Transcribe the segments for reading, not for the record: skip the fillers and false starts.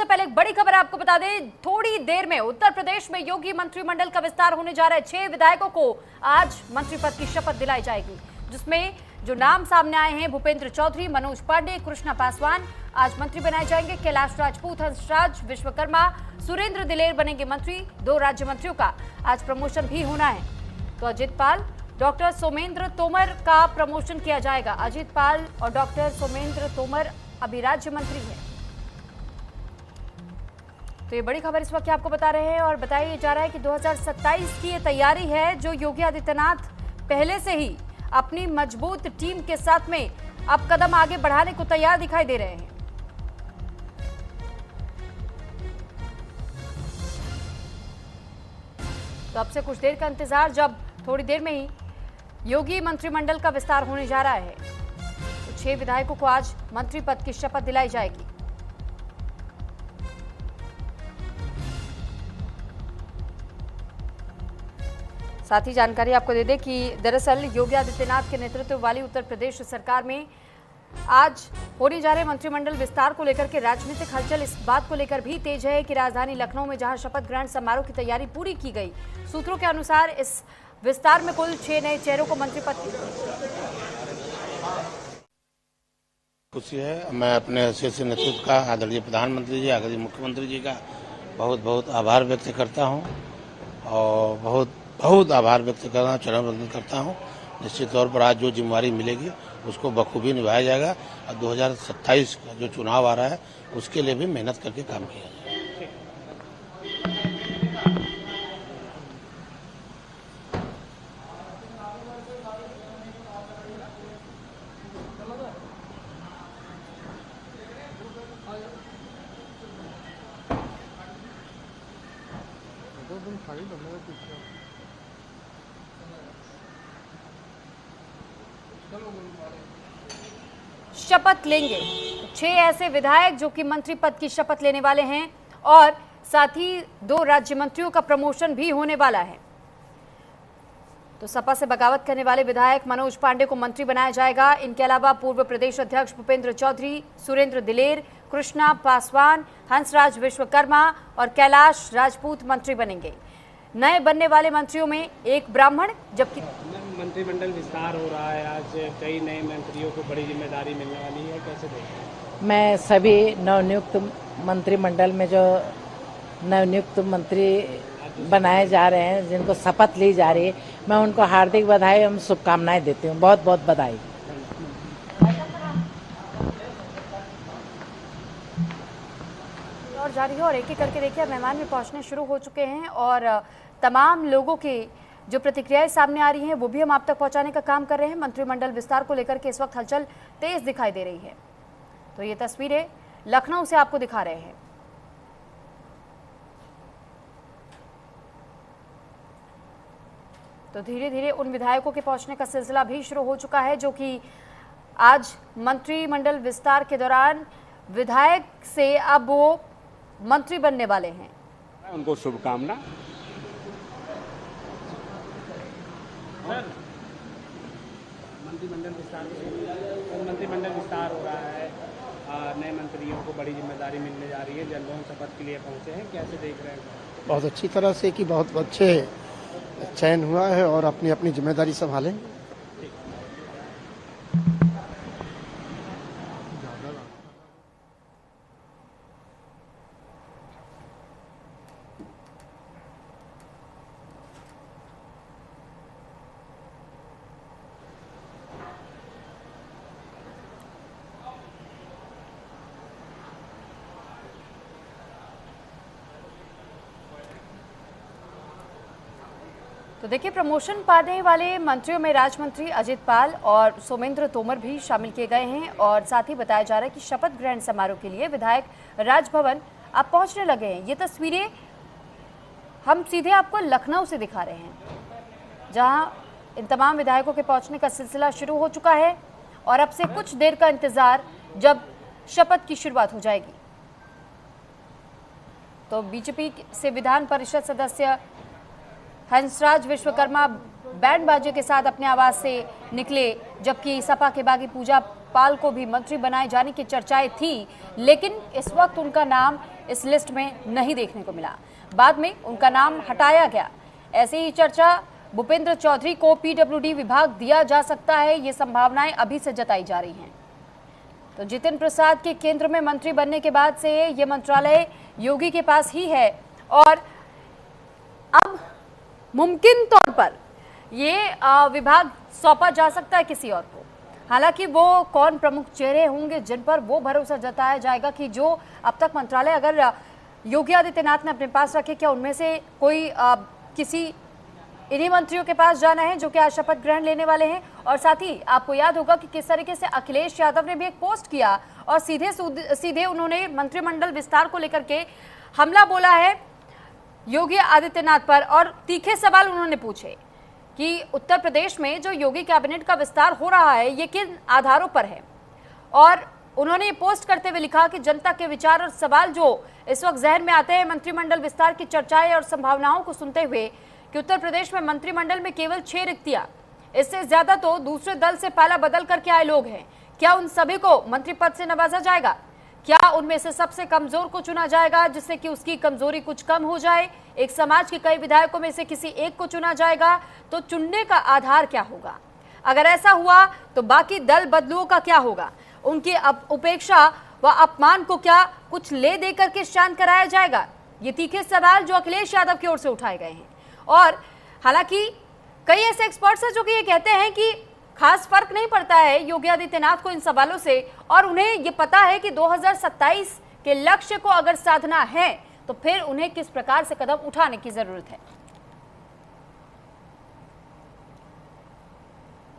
उससे पहले एक बड़ी खबर आपको बता दें, थोड़ी देर में उत्तर प्रदेश में योगी मंत्रिमंडल का विस्तार होने जा रहा है। 6 विधायकों को आज मंत्री पद की शपथ दिलाई जाएगी, जिसमें जो नाम सामने आए हैं भूपेंद्र चौधरी, मनोज पांडे, कृष्णा पासवान आज मंत्री बनाए जाएंगे। कैलाश राजपूत, हंसराज विश्वकर्मा, सुरेंद्र दिलेर बनेंगे मंत्री। 2 राज्य मंत्रियों का आज प्रमोशन भी होना है। तो अजित पाल, डॉक्टर सोमेंद्र तोमर का प्रमोशन किया जाएगा। अजित पाल और डॉक्टर सोमेंद्र तोमर अभी राज्य मंत्री हैं। तो ये बड़ी खबर इस वक्त आपको बता रहे हैं और बताया जा रहा है कि 2027 की ये तैयारी है जो योगी आदित्यनाथ पहले से ही अपनी मजबूत टीम के साथ में अब कदम आगे बढ़ाने को तैयार दिखाई दे रहे हैं। तो अब से कुछ देर का इंतजार, जब थोड़ी देर में ही योगी मंत्रिमंडल का विस्तार होने जा रहा है तो 6 विधायकों को आज मंत्री पद की शपथ दिलाई जाएगी। साथ ही जानकारी आपको दे दें कि दरअसल योगी आदित्यनाथ के नेतृत्व वाली उत्तर प्रदेश सरकार में आज होने जा रहे मंत्रिमंडल विस्तार को लेकर के राजनीतिक हलचल इस बात को लेकर भी तेज है कि राजधानी लखनऊ में जहां शपथ ग्रहण समारोह की तैयारी पूरी की गई, सूत्रों के अनुसार इस विस्तार में कुल 6 नए चेहरों को मंत्री पद खुशी है। मैं अपने हैसियत से नेतृत्व का आदरणीय प्रधानमंत्री जी, आदरणीय मुख्यमंत्री जी का बहुत बहुत आभार व्यक्त करता हूं और बहुत आभार व्यक्त कर रहा हूँ, चरण वंदन करता हूँ। निश्चित तौर पर आज जो जिम्मेवारी मिलेगी उसको बखूबी निभाया जाएगा और 2027 का जो चुनाव आ रहा है उसके लिए भी मेहनत करके काम किया जाएगा। शपथ लेंगे 6 ऐसे विधायक जो कि मंत्री पद की शपथ लेने वाले हैं और साथ ही 2 राज्य मंत्रियों का प्रमोशन भी होने वाला है। तो सपा से बगावत करने वाले विधायक मनोज पांडे को मंत्री बनाया जाएगा। इनके अलावा पूर्व प्रदेश अध्यक्ष भूपेंद्र चौधरी, सुरेंद्र दिलेर, कृष्णा पासवान, हंसराज विश्वकर्मा और कैलाश राजपूत मंत्री बनेंगे। नए बनने वाले मंत्रियों में एक ब्राह्मण, जबकि मंत्रिमंडल विस्तार हो रहा है, आज कई नए मंत्रियों को बड़ी जिम्मेदारी मिलने वाली है, कैसे देखें? मैं सभी नवनियुक्त मंत्रिमंडल में जो नवनियुक्त मंत्री बनाए जा रहे हैं, जिनको शपथ ली जा रही है, मैं उनको हार्दिक बधाई एवं शुभकामनाएं देती हूँ। बहुत बहुत बधाई। और जारी है और एक एक करके देखिए मेहमान भी पहुंचने शुरू हो चुके हैं और तमाम लोगों की जो प्रतिक्रियाएं सामने आ रही हैं वो भी हम आप तक पहुंचाने का काम कर रहे हैं। मंत्रिमंडल विस्तार को लेकर के इस वक्त हलचल तेज दिखाई दे रही है। तो ये तस्वीरें लखनऊ से आपको दिखा रहे हैं। तो धीरे धीरे उन विधायकों के पहुंचने का सिलसिला भी शुरू हो चुका है जो कि आज मंत्रिमंडल विस्तार के दौरान विधायक से अब वो मंत्री बनने वाले हैं। उनको शुभकामना। मंत्रिमंडल विस्तार हो रहा है, नए मंत्रियों को बड़ी जिम्मेदारी मिलने जा रही है, जनरल शपथ के लिए पहुंचे हैं, कैसे देख रहे हैं? बहुत अच्छी तरह से कि बहुत अच्छे चयन हुआ है और अपनी अपनी जिम्मेदारी संभालेंगे। तो देखिए प्रमोशन पाने वाले मंत्रियों में राज्य मंत्री अजित पाल और सोमेंद्र तोमर भी शामिल किए गए हैं और साथ ही बताया जा रहा है कि शपथ ग्रहण समारोह के लिए विधायक राजभवन अब पहुंचने लगे हैं। ये तस्वीरें हम सीधे आपको लखनऊ से दिखा रहे हैं जहां इन तमाम विधायकों के पहुंचने का सिलसिला शुरू हो चुका है और अब से कुछ देर का इंतजार, जब शपथ की शुरुआत हो जाएगी। तो बीजेपी से विधान परिषद सदस्य हंसराज विश्वकर्मा बैंड बाजे के साथ अपने आवास से निकले, जबकि सपा के बागी पूजा राज्यपाल को भी मंत्री बनाए जाने की चर्चाएं थी, लेकिन इस वक्त उनका नाम इस लिस्ट में नहीं देखने को मिला। बाद में उनका नाम हटाया गया। ऐसे ही चर्चा भूपेंद्र चौधरी को पीडब्ल्यूडी विभाग दिया जा सकता है, ये संभावनाएं अभी से जताई जा रही हैं। तो जितिन प्रसाद के केंद्र में मंत्री बनने के बाद से ये मंत्रालय योगी के पास ही है और अब मुमकिन तौर पर ये विभाग सौंपा जा सकता है किसी और को। हालांकि वो कौन प्रमुख चेहरे होंगे जिन पर वो भरोसा जताया जाएगा कि जो अब तक मंत्रालय अगर योगी आदित्यनाथ ने अपने पास रखे, क्या उनमें से कोई किसी इन्हीं मंत्रियों के पास जाना है जो कि आज शपथ ग्रहण लेने वाले हैं। और साथ ही आपको याद होगा कि किस तरीके से अखिलेश यादव ने भी एक पोस्ट किया और सीधे उन्होंने मंत्रिमंडल विस्तार को लेकर के हमला बोला है योगी आदित्यनाथ पर और तीखे सवाल उन्होंने पूछे कि उत्तर प्रदेश में जो योगी कैबिनेट का विस्तार हो रहा है ये किन आधारों पर है। और उन्होंने ये पोस्ट करते हुए लिखा कि जनता के विचार और सवाल जो इस वक्त जहन में आते हैं मंत्रिमंडल विस्तार की चर्चाएं और संभावनाओं को सुनते हुए कि उत्तर प्रदेश में मंत्रिमंडल में केवल 6 रिक्तियां, इससे ज्यादा तो दूसरे दल से पाला बदल करके आए लोग हैं। क्या उन सभी को मंत्री पद से नवाजा जाएगा? क्या उनमें से सबसे कमजोर को चुना जाएगा जिससे कि उसकी कमजोरी कुछ कम हो जाए? एक समाज के कई विधायकों में से किसी एक को चुना जाएगा, तो चुनने का आधार क्या होगा? अगर ऐसा हुआ तो बाकी दल बदलुओं का क्या होगा? उनकी उपेक्षा व अपमान को क्या कुछ ले दे करके शांत कराया जाएगा? ये तीखे सवाल जो अखिलेश यादव की ओर से उठाए गए हैं। और हालांकि कई ऐसे एक्सपर्ट्स हैं जो कि ये कहते हैं कि खास फर्क नहीं पड़ता है योगी आदित्यनाथ को इन सवालों से, और उन्हें ये पता है कि 2027 के लक्ष्य को अगर साधना है तो फिर उन्हें किस प्रकार से कदम उठाने की जरूरत है।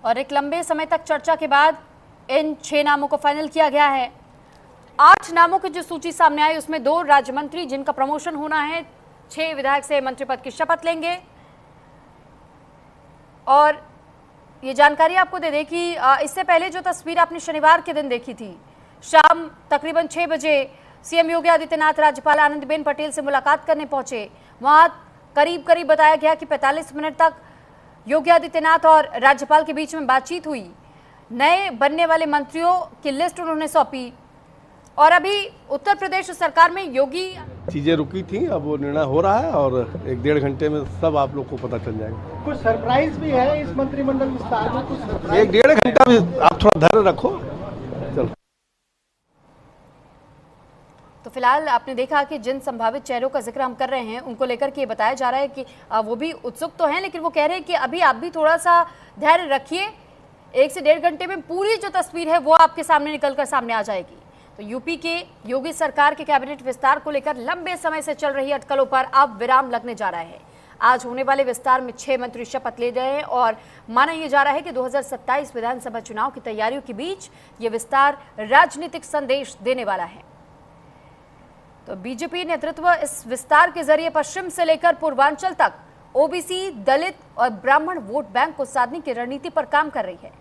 और एक लंबे समय तक चर्चा के बाद इन 6 नामों को फाइनल किया गया है। 8 नामों की जो सूची सामने आई उसमें 2 राज्य मंत्री जिनका प्रमोशन होना है, 6 विधायक से मंत्री पद की शपथ लेंगे। और ये जानकारी आपको दे दें कि इससे पहले जो तस्वीर आपने शनिवार के दिन देखी थी, शाम तकरीबन 6 बजे सीएम योगी आदित्यनाथ राज्यपाल आनंदीबेन पटेल से मुलाकात करने पहुंचे। वहां करीब बताया गया कि 45 मिनट तक योगी आदित्यनाथ और राज्यपाल के बीच में बातचीत हुई। नए बनने वाले मंत्रियों की लिस्ट उन्होंने सौंपी और अभी उत्तर प्रदेश सरकार में योगी चीजें रुकी थी, अब वो निर्णय हो रहा है और 1-1.5 घंटे में सब आप लोग को पता चल जाएगा। कुछ सरप्राइज भी है इस मंत्रिमंडल विस्तार में? कुछ 1-1.5 घंटा भी आप थोड़ा धैर्य रखो। चलो। तो फिलहाल आपने देखा कि जिन संभावित चेहरों का जिक्र हम कर रहे हैं उनको लेकर के बताया जा रहा है कि वो भी उत्सुक तो हैं, लेकिन वो कह रहे हैं कि अभी आप भी थोड़ा सा धैर्य रखिए, 1 से 1.5 घंटे में पूरी जो तस्वीर है वो आपके सामने निकलकर सामने आ जाएगी। तो यूपी के योगी सरकार के कैबिनेट विस्तार को लेकर लंबे समय से चल रही अटकलों पर अब विराम लगने जा रहा है। आज होने वाले विस्तार में 6 मंत्री शपथ ले रहे हैं और माना यह जा रहा है कि 2027 विधानसभा चुनाव की तैयारियों के बीच ये विस्तार राजनीतिक संदेश देने वाला है। तो बीजेपी नेतृत्व इस विस्तार के जरिए पश्चिम से लेकर पूर्वांचल तक ओबीसी, दलित और ब्राह्मण वोट बैंक को साधने की रणनीति पर काम कर रही है,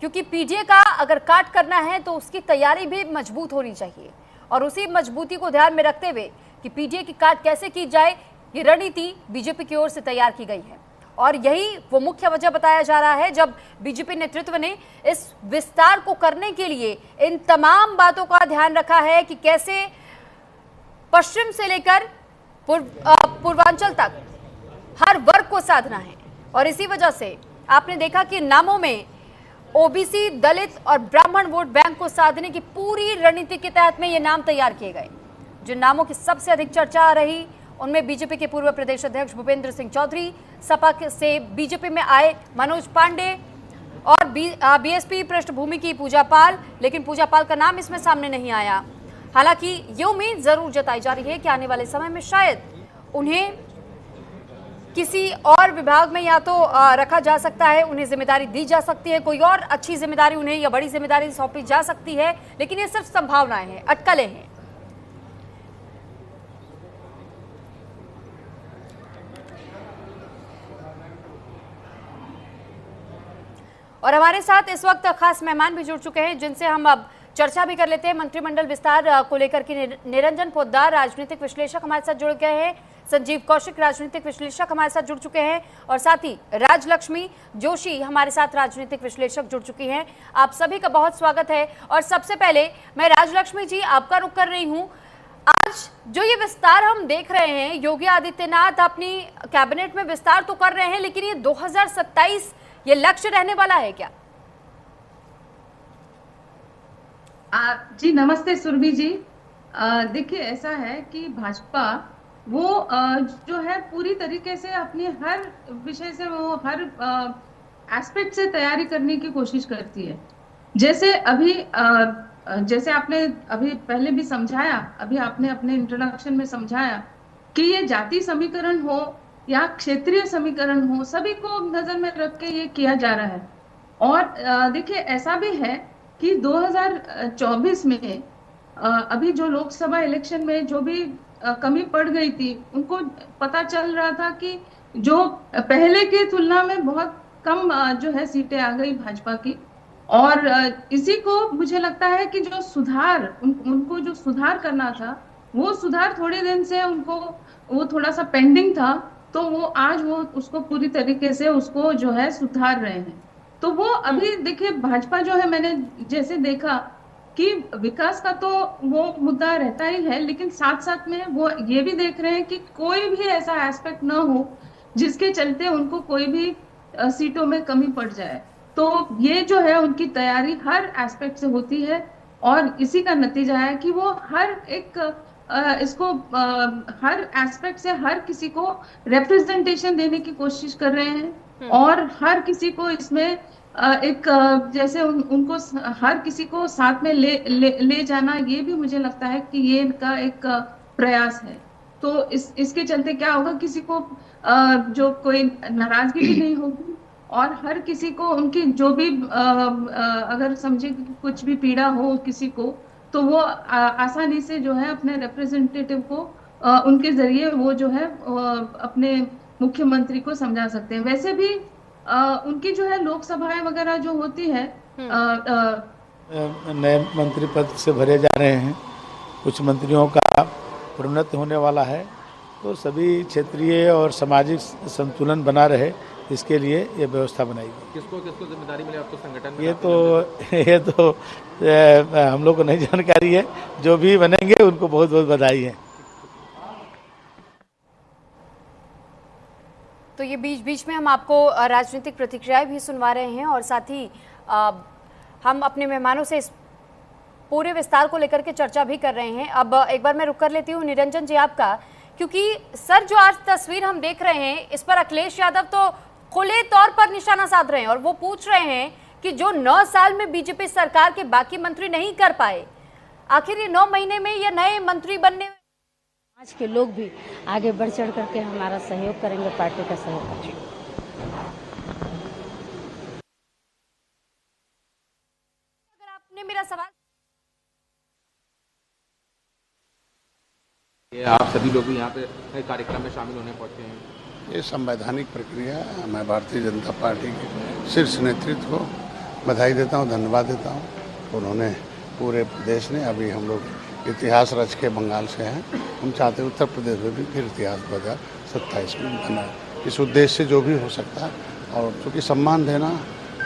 क्योंकि पीडीए का अगर काट करना है तो उसकी तैयारी भी मजबूत होनी चाहिए। और उसी मजबूती को ध्यान में रखते हुए कि पीडीए की काट कैसे की जाए, ये रणनीति बीजेपी की ओर से तैयार की गई है। और यही वो मुख्य वजह बताया जा रहा है जब बीजेपी नेतृत्व ने इस विस्तार को करने के लिए इन तमाम बातों का ध्यान रखा है कि कैसे पश्चिम से लेकर पूर्वांचल तक हर वर्ग को साधना है। और इसी वजह से आपने देखा कि नामों में ओबीसी, दलित और ब्राह्मण वोट बैंक को साधने की पूरी रणनीति के तहत में ये नाम तैयार किए गए। जिन नामों की सबसे अधिक चर्चा आ रही उनमें बीजेपी के पूर्व प्रदेश अध्यक्ष भूपेंद्र सिंह चौधरी, सपा से बीजेपी में आए मनोज पांडे और बीएसपी पृष्ठभूमि की पूजा पाल, लेकिन पूजा पाल का नाम इसमें सामने नहीं आया। हालांकि ये उम्मीद जरूर जताई जा रही है कि आने वाले समय में शायद उन्हें किसी और विभाग में या तो रखा जा सकता है, उन्हें जिम्मेदारी दी जा सकती है, कोई और अच्छी जिम्मेदारी उन्हें या बड़ी जिम्मेदारी सौंपी जा सकती है, लेकिन ये सिर्फ संभावनाएं हैं, अटकलें हैं। और हमारे साथ इस वक्त खास मेहमान भी जुड़ चुके हैं जिनसे हम अब चर्चा भी कर लेते हैं। मंत्रिमंडल विस्तार को लेकर के निरंजन पोद्दार राजनीतिक विश्लेषक हमारे साथ जुड़ गए हैं। संजीव कौशिक राजनीतिक विश्लेषक हमारे साथ जुड़ चुके हैं और साथ ही राजलक्ष्मी जोशी हमारे साथ राजनीतिक विश्लेषक जुड़ चुकी हैं। आप सभी का बहुत स्वागत है। और सबसे पहले मैं राजलक्ष्मी जी आपका रुख कर रही हूं। आज जो ये विस्तार हम देख रहे हैं, योगी आदित्यनाथ अपनी कैबिनेट में विस्तार तो कर रहे हैं, लेकिन ये 2027 ये लक्ष्य रहने वाला है क्या? जी नमस्ते सुरभि जी। देखिए ऐसा है कि भाजपा वो जो है पूरी तरीके से अपनी हर विषय से वो हर एस्पेक्ट से तैयारी करने की कोशिश करती है। जैसे अभी जैसे आपने अभी पहले भी समझाया, अभी आपने अपने इंट्रोडक्शन में समझाया कि ये जाति समीकरण हो या क्षेत्रीय समीकरण हो, सभी को नजर में रख के ये किया जा रहा है। और देखिए ऐसा भी है कि 2024 में अभी जो लोकसभा इलेक्शन में जो भी कमी पड़ गई थी, उनको पता चल रहा था कि जो पहले की तुलना में बहुत कम जो है सीटें आ गई भाजपा की। और इसी को मुझे लगता है कि जो सुधार उनको जो सुधार करना था, वो सुधार थोड़े दिन से उनको वो थोड़ा सा पेंडिंग था, तो वो आज वो उसको पूरी तरीके से उसको जो है सुधार रहे हैं। तो वो अभी देखिए भाजपा जो है, मैंने जैसे देखा कि विकास का तो वो मुद्दा रहता ही है, लेकिन साथ साथ में वो ये भी देख रहे हैं कि कोई भी ऐसा एस्पेक्ट ना हो जिसके चलते उनको कोई भी सीटों में कमी पड़ जाए। तो ये जो है उनकी तैयारी हर एस्पेक्ट से होती है और इसी का नतीजा है कि वो हर एक इसको हर एस्पेक्ट से हर किसी को रिप्रेजेंटेशन देने की कोशिश कर रहे हैं और हर किसी को इसमें एक जैसे उनको हर किसी को साथ में ले जाना, ये भी मुझे लगता है कि ये इनका एक प्रयास है। तो इसके चलते क्या होगा, किसी को जो कोई नाराजगी भी नहीं होगी और हर किसी को उनकी जो भी अगर समझे कि कुछ भी पीड़ा हो किसी को, तो वो आसानी से जो है अपने रिप्रेजेंटेटिव को उनके जरिए वो जो है अपने मुख्यमंत्री को समझा सकते हैं। वैसे भी उनकी जो है लोकसभाएं वगैरह जो होती है नए मंत्री पद से भरे जा रहे हैं, कुछ मंत्रियों का प्रोन्नति होने वाला है, तो सभी क्षेत्रीय और सामाजिक संतुलन बना रहे, इसके लिए ये व्यवस्था बनाई गई। किसको किसको जिम्मेदारी मिले आपको संगठन में? ये तो हम लोग को नहीं जानकारी है, जो भी बनेंगे उनको बहुत बहुत बधाई है। तो ये बीच बीच में हम आपको राजनीतिक प्रतिक्रियाएं भी सुनवा रहे हैं और साथ ही हम अपने मेहमानों से इस पूरे विस्तार को लेकर के चर्चा भी कर रहे हैं। अब एक बार मैं रुक कर लेती हूँ निरंजन जी आपका, क्योंकि सर जो आज तस्वीर हम देख रहे हैं इस पर अखिलेश यादव तो खुले तौर पर निशाना साध रहे हैं और वो पूछ रहे हैं कि जो 9 साल में बीजेपी सरकार के बाकी मंत्री नहीं कर पाए, आखिर ये 9 महीने में ये नए मंत्री बनने। आज के लोग भी आगे बढ़ चढ़ करके हमारा सहयोग करेंगे, पार्टी का सहयोग करेंगे। अगर आपने मेरा सवाल, ये आप सभी लोग भी यहाँ पे कार्यक्रम में शामिल होने पहुँचे हैं, ये संवैधानिक प्रक्रिया है। मैं भारतीय जनता पार्टी के शीर्ष नेतृत्व को बधाई देता हूँ, धन्यवाद देता हूँ। उन्होंने पूरे प्रदेश ने, अभी हम लोग इतिहास रच के बंगाल से हैं, हम चाहते हैं उत्तर प्रदेश में भी फिर इतिहास 2027 में बना। इस उद्देश्य से जो भी हो सकता है, और चूँकि सम्मान देना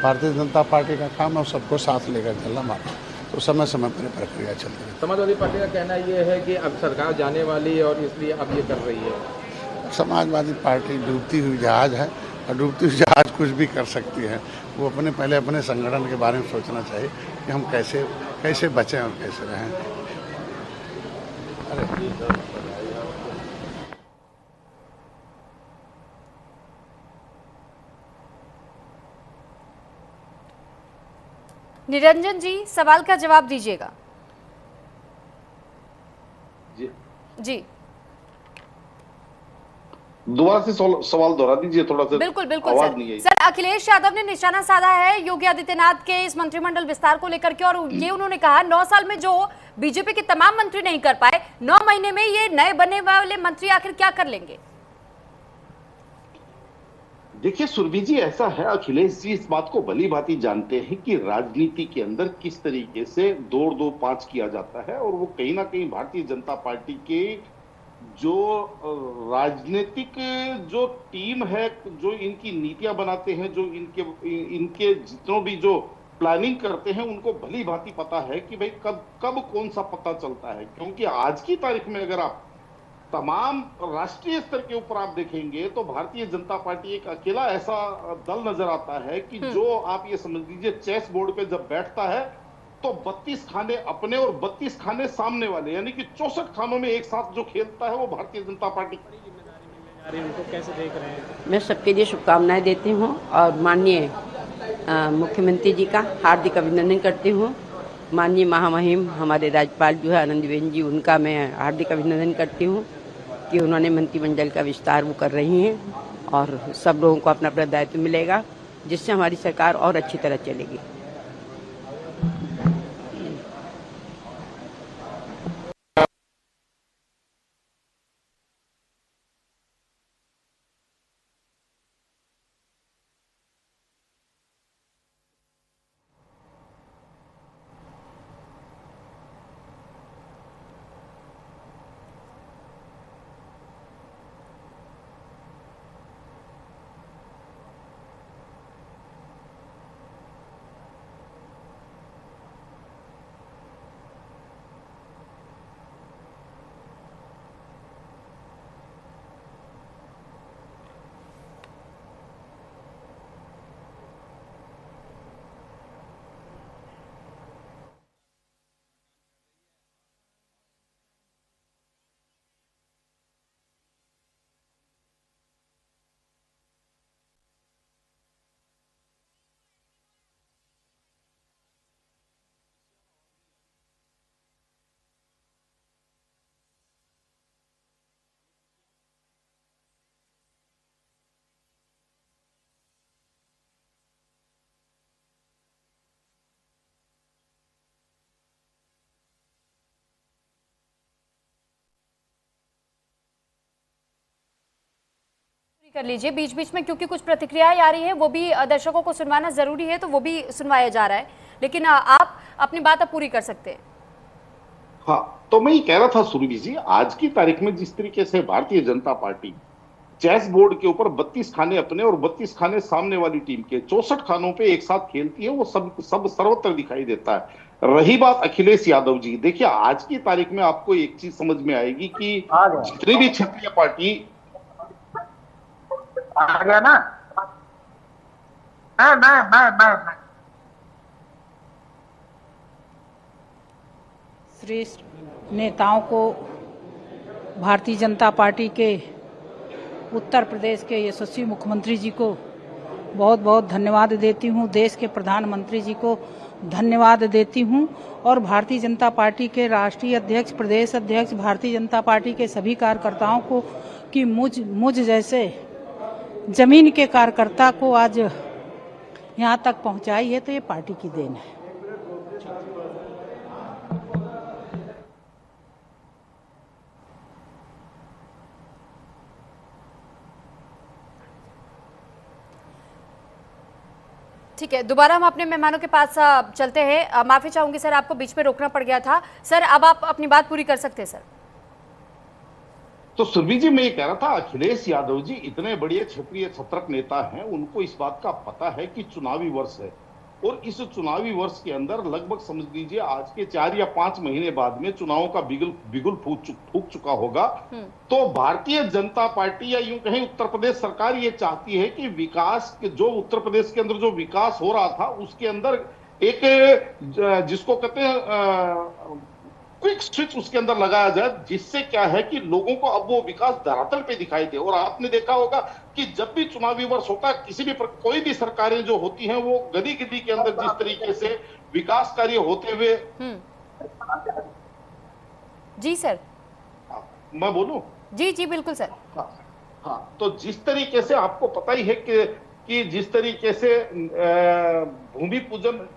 भारतीय जनता पार्टी का काम है और सबको साथ लेकर चलना हमारा, तो समय समय पर प्रक्रिया चलती है। समाजवादी पार्टी का कहना ये है कि अब सरकार जाने वाली है और इसलिए अब ये कर रही है। समाजवादी पार्टी डूबती हुई जहाज है और डूबती हुई जहाज कुछ भी कर सकती है। वो पहले अपने संगठन के बारे में सोचना चाहिए कि हम कैसे बचें और कैसे रहें। निरंजन जी सवाल का जवाब दीजिएगा। जी दोबारा से सवाल दोहरा दीजिए थोड़ा सा। बिल्कुल बिल्कुल आवाज सर। नहीं आई। सर अखिलेश यादव ने निशाना साधा है योगी आदित्यनाथ के इस मंत्रिमंडल विस्तार को लेकर के और ये उन्होंने कहा 9 साल में जो बीजेपी के तमाम मंत्री नहीं कर पाए, 9 महीने में ये नए बनने वाले मंत्री आखिर क्या कर लेंगे? देखिए सुरभि जी, ऐसा है, अखिलेश जी इस बात को भली भांति जानते हैं कि राजनीति के अंदर किस तरीके से 2-2-5 किया जाता है और वो कहीं ना कहीं भारतीय जनता पार्टी के जो राजनीतिक जो टीम है, जो इनकी नीतियां बनाते हैं, जो इनके इनके जितनों भी जो प्लानिंग करते हैं, उनको भली भांति पता है कि भाई कब कब कौन सा पता चलता है। क्योंकि आज की तारीख में अगर आप तमाम राष्ट्रीय स्तर के ऊपर आप देखेंगे तो भारतीय जनता पार्टी एक अकेला ऐसा दल नजर आता है कि जो आप ये समझ लीजिए चेस बोर्ड पे जब बैठता है तो 32 खाने अपने और 32 खाने सामने वाले, यानी कि 64 खानों में एक साथ जो खेलता है वो भारतीय जनता पार्टी। उनको कैसे देख रहे हैं? मैं सबके लिए शुभकामनाएं देती हूँ और माननीय मुख्यमंत्री जी का हार्दिक अभिनंदन करती हूँ। माननीय महामहिम हमारे राज्यपाल जो है आनंदीबेन जी, उनका मैं हार्दिक अभिनंदन करती हूँ कि उन्होंने मंत्रिमंडल का विस्तार वो कर रही हैं और सब लोगों को अपना अपना दायित्व मिलेगा, जिससे हमारी सरकार और अच्छी तरह चलेगी। कर लीजिए बीच बीच में, क्योंकि कुछ प्रतिक्रियाएं आ रही है, वो भी दर्शकों को सुनवाना जरूरी है, तो वो भी सुनवाया जा रहा है। लेकिन आप अपनी बात अब पूरी कर सकते हैं। हाँ, तो मैं ये कह रहा था सुरभि जी, आज की तारीख में जिस तरीके से Bharatiya Janata party chess board के ऊपर 32 खाने अपने और 32 खाने सामने वाली टीम के 64 खानों पे एक साथ खेलती है, वो सब सर्वत्र दिखाई देता है। रही बात अखिलेश यादव जी, देखिए आज की तारीख में आपको एक चीज समझ में आएगी कि जितनी भी क्षेत्रीय पार्टी आ गया ना, मैं श्रेष्ठ नेताओं को, भारतीय जनता पार्टी के उत्तर प्रदेश के यशस्वी मुख्यमंत्री जी को बहुत बहुत धन्यवाद देती हूँ। देश के प्रधानमंत्री जी को धन्यवाद देती हूँ और भारतीय जनता पार्टी के राष्ट्रीय अध्यक्ष, प्रदेश अध्यक्ष, भारतीय जनता पार्टी के सभी कार्यकर्ताओं को कि मुझ जैसे जमीन के कार्यकर्ता को आज यहाँ तक पहुँचाई है, तो ये पार्टी की देन है। ठीक है, दोबारा हम अपने मेहमानों के पास चलते हैं। माफी चाहूंगी सर, आपको बीच में रोकना पड़ गया था। सर अब आप अपनी बात पूरी कर सकते हैं सर। तो सुरभि जी, मैं ये कह रहा था, अखिलेश यादव जी इतने बड़े क्षेत्रीय छत्रक नेता हैं, उनको इस बात का पता है कि चुनावी वर्ष है और इस चुनावी वर्ष के अंदर लगभग समझ लीजिए आज के 4 या 5 महीने बाद में चुनावों का बिगुल फूक चुका होगा। तो भारतीय जनता पार्टी या यूं कहें उत्तर प्रदेश सरकार ये चाहती है कि विकास के जो उत्तर प्रदेश के अंदर जो विकास हो रहा था उसके अंदर एक जिसको कहते हैं क्विक स्विच उसके अंदर लगाया जाए, जिससे क्या है कि लोगों को अब वो विकास धरातल पे दिखाई दे। और आपने देखा होगा कि जब भी चुनावी वर्ष होता है, किसी भी कोई भी सरकारें जो होती हैं वो गली गली के अंदर जिस तरीके से विकास कार्य होते हुए। जी सर, मैं बोलूं? जी जी बिल्कुल सर। हाँ, तो जिस तरीके से आपको पता ही है कि जिस तरीके से भूमि पूजन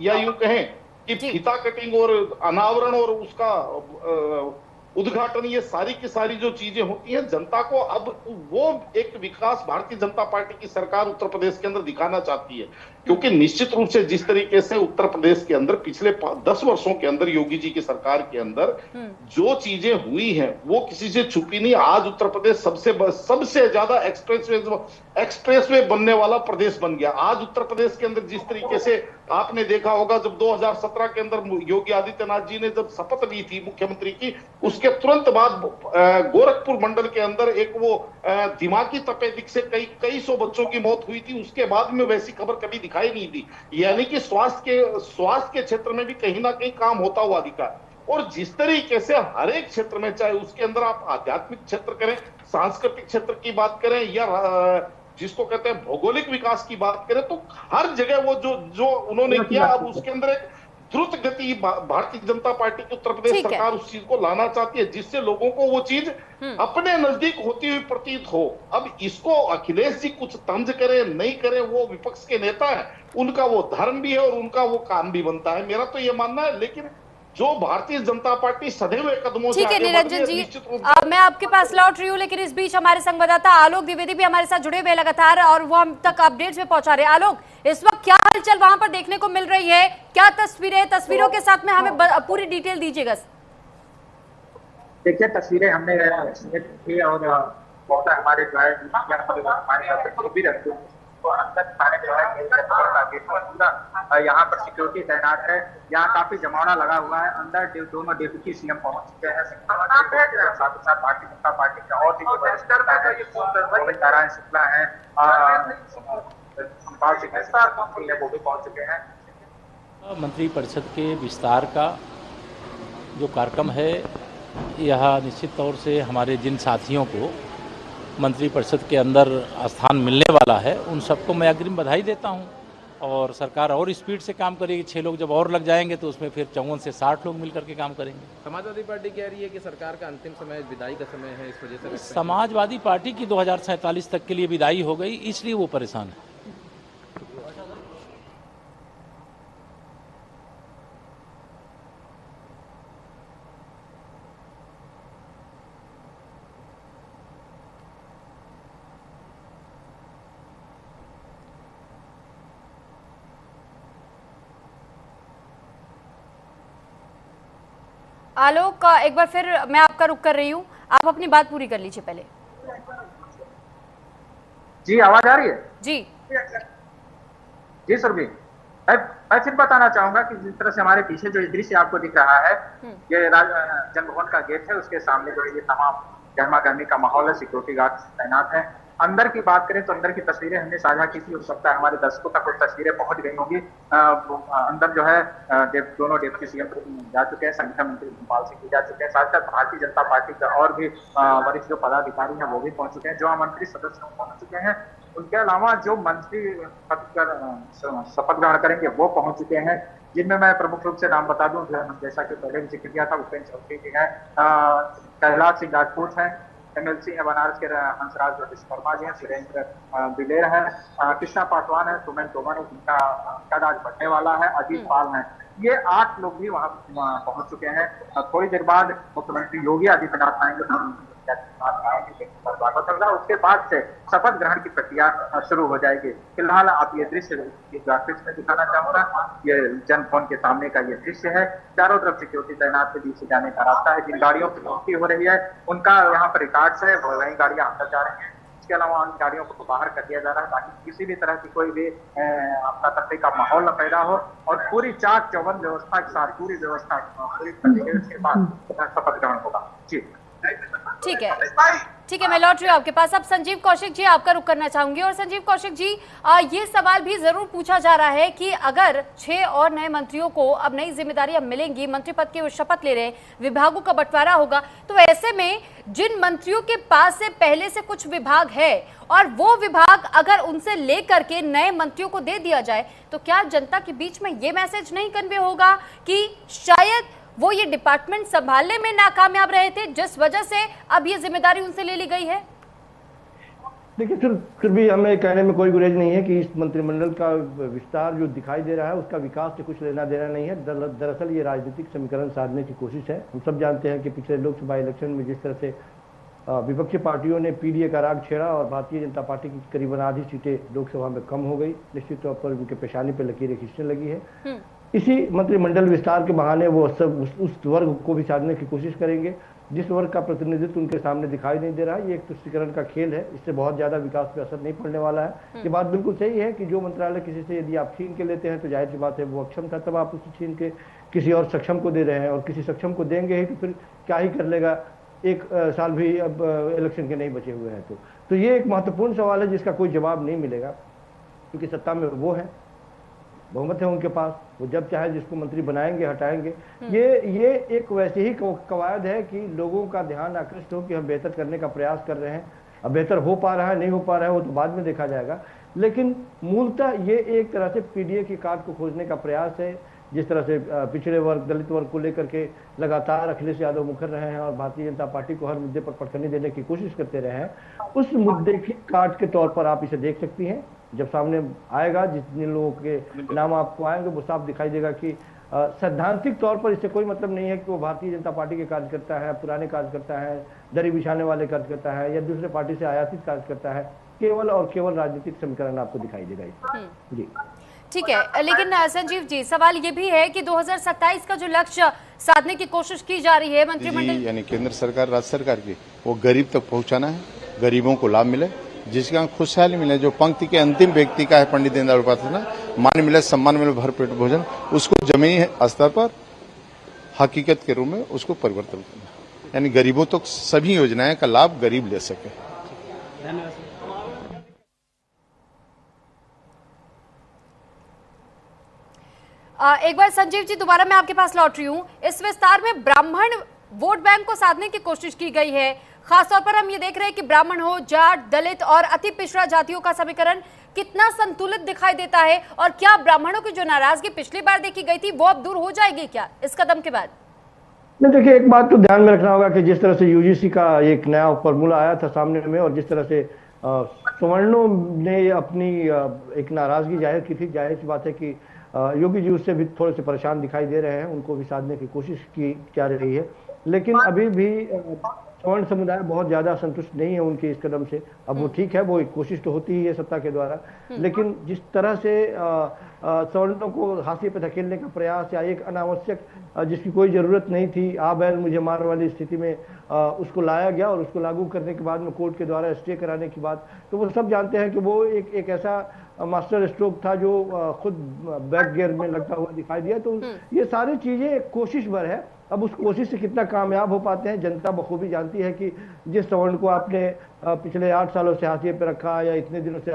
या यूं कहें कि फीता कटिंग और अनावरण और उसका उद्घाटन, ये सारी की सारी जो चीजें होती हैं, जनता को अब वो एक विकास भारतीय जनता पार्टी की सरकार उत्तर प्रदेश के अंदर दिखाना चाहती है। क्योंकि निश्चित रूप से जिस तरीके से उत्तर प्रदेश के अंदर पिछले 10 वर्षों के अंदर योगी जी की सरकार के अंदर जो चीजें हुई हैं वो किसी से छुपी नहीं। आज उत्तर प्रदेश सबसे ज्यादा एक्सप्रेसवे बनने वाला प्रदेश बन गया। आज उत्तर प्रदेश के अंदर जिस तरीके से आपने देखा होगा, जब 2017 के अंदर योगी आदित्यनाथ जी ने जब शपथ ली थी मुख्यमंत्री की, उसके तुरंत बाद गोरखपुर मंडल के अंदर एक वो दिमागी तपेदिक से कई सौ बच्चों की मौत हुई थी। उसके बाद में वैसी खबर कभी दिखाई नहीं दी। यानी कि स्वास्थ्य के क्षेत्र में भी कहीं ना कहीं काम होता हुआ दिखा। और जिस तरीके से हर एक क्षेत्र में, चाहे उसके अंदर आप आध्यात्मिक क्षेत्र करें, सांस्कृतिक क्षेत्र की बात करें, या जिसको कहते हैं भौगोलिक विकास की बात करें, तो हर जगह वो जो उन्होंने किया, अब उसके अंदर एक द्रुत गति भारतीय जनता पार्टी की उत्तर प्रदेश सरकार उस चीज को लाना चाहती है, जिससे लोगों को वो चीज अपने नजदीक होती हुई प्रतीत हो। अब इसको अखिलेश जी कुछ तंज करें नहीं करें, वो विपक्ष के नेता है, उनका वो धर्म भी है और उनका वो काम भी बनता है, मेरा तो ये मानना है। लेकिन जो भारतीय जनता पार्टी सदैव कदमों से ठीक है निरंजन जी, मैं आपके पास लौट रही हूँ, लेकिन इस बीच हमारे संवाददाता आलोक द्विवेदी भी हमारे साथ जुड़े हुए लगातार और वो हम तक अपडेट्स में पहुंचा रहे हैं। आलोक, इस वक्त क्या हलचल वहां पर देखने को मिल रही है, क्या तस्वीरों के साथ में हमें पूरी डिटेल दीजिएगा। देखिए, तस्वीरें हमने की और बहुत हमारे जो है हमारे भी रखते हैं तो अंदर थाने जो है यहाँ पर सिक्योरिटी तैनात है। यहाँ काफी जमावड़ा लगा हुआ है। अंदर दोनों डिप्टी सीएम पहुंच चुके हैं, साथ ही साथ भारतीय जनता पार्टी के और भी नारायण शुक्ला है, वो भी पहुंच चुके हैं। मंत्रिपरिषद के विस्तार का जो कार्यक्रम है, यह निश्चित तौर से हमारे जिन साथियों को मंत्रिपरिषद के अंदर स्थान मिलने वाला है, उन सबको मैं अग्रिम बधाई देता हूं। और सरकार और स्पीड से काम करेगी। 6 लोग जब और लग जाएंगे तो उसमें फिर 54 से 60 लोग मिलकर के काम करेंगे। समाजवादी पार्टी कह रही है कि सरकार का अंतिम समय विदाई का समय है, इस वजह से समाजवादी पार्टी की 2047 तक के लिए विदाई हो गई, इसलिए वो परेशान है। आलोक, एक बार फिर मैं आपका रुख कर रही हूँ, आप अपनी बात पूरी कर लीजिए पहले। जी, आवाज आ रही है? जी सर भी मैं फिर बताना चाहूंगा कि जिस तरह से हमारे पीछे जो दृश्य आपको दिख रहा है, ये जनभवन का गेट है, उसके सामने जो ये तमाम गर्मा गर्मी का माहौल है, सिक्योरिटी गार्ड तैनात है। अंदर की बात करें तो अंदर की तस्वीरें हमने साझा की थी, हो सकता है हमारे दर्शकों तक कुछ तस्वीरें पहुंच गई होंगी। अंदर जो है दोनों डिप्टी सीएम जा चुके हैं, संगठन मंत्री भोपाल सिंह भी जा चुके हैं, साथ साथ भारतीय जनता पार्टी के और भी वरिष्ठ जो पदाधिकारी हैं वो भी पहुंच चुके हैं, जो मंत्री सदस्य पहुंच चुके हैं। उनके अलावा जो मंत्री शपथ ग्रहण करेंगे वो पहुंच चुके हैं, जिनमें मैं प्रमुख रूप से नाम बता दूं, जैसा कि पहले भी जिक्र किया था, भूपेंद्र चौधरी जी हैं, कैलाश सिंह राजपूत हैं, MLC है बनारस के हंसराज विश्वकर्मा जी हैं, सुरेंद्र बिलेर है, कृष्णा पासवान है, सुमन तोमर उनका कद आज बढ़ने वाला है, अजीत पाल है। ये 8 लोग भी वहां पहुंच चुके हैं। थोड़ी देर बाद मुख्यमंत्री योगी आदित्यनाथ आएंगे, उसके बाद से शपथ ग्रहण की प्रक्रिया शुरू हो जाएगी। फिलहाल आप ये दृश्य ग्राफिक्स में दिखाना चाहूंगा, ये जनभवन के सामने का ये दृश्य है। चारों तरफ सिक्योरिटी तैनात के बीच से जाने का रास्ता है। जिन गाड़ियों की गिनती हो रही है उनका यहाँ पर रिकॉर्ड्स है, वही गाड़ियां अंदर जा रही हैं। इसके अलावा उन गाड़ियों को बाहर कर दिया जा रहा है ताकि किसी भी तरह की कोई भी आपका तफरीक का माहौल न पैदा हो, और पूरी चाक चौबंद व्यवस्था के साथ पूरी व्यवस्था पूरी करने के बाद शपथ ग्रहण होगा। जी ठीक है, मैं लौट रही हूँ आपके पास। अब संजीव कौशिक जी, आपका रुख करना चाहूंगी। और संजीव कौशिक जी, ये सवाल भी जरूर पूछा जा रहा है कि अगर 6 और नए मंत्रियों को अब नई जिम्मेदारियां मिलेंगी, मंत्री पद की वो शपथ ले रहे हैं, विभागों का बंटवारा होगा, तो ऐसे में जिन मंत्रियों के पास से पहले से कुछ विभाग है और वो विभाग अगर उनसे लेकर के नए मंत्रियों को दे दिया जाए, तो क्या जनता के बीच में ये मैसेज नहीं कन्वे होगा कि शायद वो ये डिपार्टमेंट संभालने में नाकामयाब रहे थे, जिस वजह से अब ये जिम्मेदारी उनसे ले ली गई है? देखिए फिर भी हमें कहने में कोई गुरेज नहीं है कि इस मंत्रिमंडल का विस्तार जो दिखाई दे रहा है उसका विकास से कुछ लेना देना नहीं है। दरअसल ये राजनीतिक समीकरण साधने की कोशिश है। हम सब जानते हैं कि पिछले लोकसभा इलेक्शन में जिस तरह से विपक्षी पार्टियों ने पीडीए का राग छेड़ा और भारतीय जनता पार्टी की करीबन आधी सीटें लोकसभा में कम हो गई, निश्चित तौर पर उनके पेशानी पर लकीरें खींचने लगी है। इसी मंत्रिमंडल विस्तार के बहाने वो सब उस वर्ग को भी साधने की कोशिश करेंगे जिस वर्ग का प्रतिनिधित्व उनके सामने दिखाई नहीं दे रहा है। ये एक तुष्टीकरण का खेल है, इससे बहुत ज्यादा विकास पे असर नहीं पड़ने वाला है। ये बात बिल्कुल सही है कि जो मंत्रालय किसी से यदि आप छीन के लेते हैं तो जाहिर सी बात है वो अक्षम था, तब आप उसे छीन के किसी और सक्षम को दे रहे हैं और किसी सक्षम को देंगे ही तो फिर क्या ही कर लेगा, एक साल भी अब इलेक्शन के नहीं बचे हुए हैं। तो ये एक महत्वपूर्ण सवाल है जिसका कोई जवाब नहीं मिलेगा, क्योंकि सत्ता में वो है, बहुमत है उनके पास, वो जब चाहे जिसको मंत्री बनाएंगे हटाएंगे। ये एक वैसे ही कवायद है कि लोगों का ध्यान आकृष्ट हो कि हम बेहतर करने का प्रयास कर रहे हैं। अब बेहतर हो पा रहा है नहीं हो पा रहा है वो तो बाद में देखा जाएगा, लेकिन मूलतः ये एक तरह से पीडीए की काट को खोजने का प्रयास है। जिस तरह से पिछड़े वर्ग दलित वर्ग को लेकर के लगातार अखिलेश यादव मुखर रहे हैं और भारतीय जनता पार्टी को हर मुद्दे पर पटखनी देने की कोशिश करते रहे हैं, उस मुद्दे की काट के तौर पर आप इसे देख सकती हैं। जब सामने आएगा, जितने लोगों के नाम आपको आएंगे वो साफ दिखाई देगा कि सैद्धांतिक तौर पर इससे कोई मतलब नहीं है कि वो भारतीय जनता पार्टी के कार्यकर्ता है, पुराने कार्यकर्ता है, दरी बिछाने वाले कार्यकर्ता है या दूसरे पार्टी से आयातित कार्यकर्ता है। केवल और केवल राजनीतिक समीकरण आपको दिखाई देगा इसमें। जी ठीक है, लेकिन संजीव जी सवाल ये भी है कि 2027 का जो लक्ष्य साधने की कोशिश की जा रही है मंत्रिमंडल, यानी केंद्र सरकार राज्य सरकार की, वो गरीब तक पहुंचाना है, गरीबों को लाभ मिले, जिसका खुशहाली मिले, जो पंक्ति के अंतिम व्यक्ति का है पंडित दीनदयाल उपाध्याय, मान मिले, सम्मान मिले, भरपेट भोजन, उसको जमीनी स्तर पर हकीकत के रूप में उसको परिवर्तन करना, यानी गरीबों तक सभी योजनाएं का लाभ गरीब ले सके। धन्यवाद। एक बार संजीव जी दोबारा मैं आपके पास लौट रही हूँ। इस विस्तार में ब्राह्मण वोट बैंक को साधने की कोशिश की गई है। खासतौर पर हम ये देख रहे हैं कि ब्राह्मण हो, जाट, दलित और अति पिछड़ा जातियों का समीकरण कितना संतुलित दिखाई देता है, और क्या ब्राह्मणों की जो नाराजगी पिछली बार देखी गई थी वो अब दूर हो जाएगी क्या इस कदम के बाद? नहीं, देखिए एक बात तो ध्यान में रखना होगा कि जिस तरह से यूजीसी का एक नया फॉर्मूला आया था सामने में और जिस तरह से सवर्णों ने अपनी एक नाराजगी जाहिर की थी, जाहिर सी बात है कि योगी जी उससे भी थोड़े से परेशान दिखाई दे रहे हैं, उनको भी साधने की कोशिश की जा रही है, लेकिन अभी भी सवर्ण समुदाय बहुत ज्यादा संतुष्ट नहीं है उनके इस कदम से। अब वो ठीक है, वो एक कोशिश तो होती ही है सत्ता के द्वारा, लेकिन जिस तरह से सवर्णों को हाशिए पे धकेलने का प्रयास या एक अनावश्यक जिसकी कोई जरूरत नहीं थी, आ बैल मुझे मार वाली स्थिति में उसको लाया गया और उसको लागू करने के बाद में कोर्ट के द्वारा स्टे कराने की बात, तो वो सब जानते हैं कि वो एक ऐसा मास्टर स्ट्रोक था जो खुद बैक गियर में लगता हुआ दिखाई दिया। तो ये सारी चीजें कोशिश भर है। अब उस कोशिश से कितना कामयाब हो पाते हैं जनता बखूबी जानती है कि जिस सवर्ण को आपने पिछले 8 सालों से हाशिए पर रखा या इतने दिनों से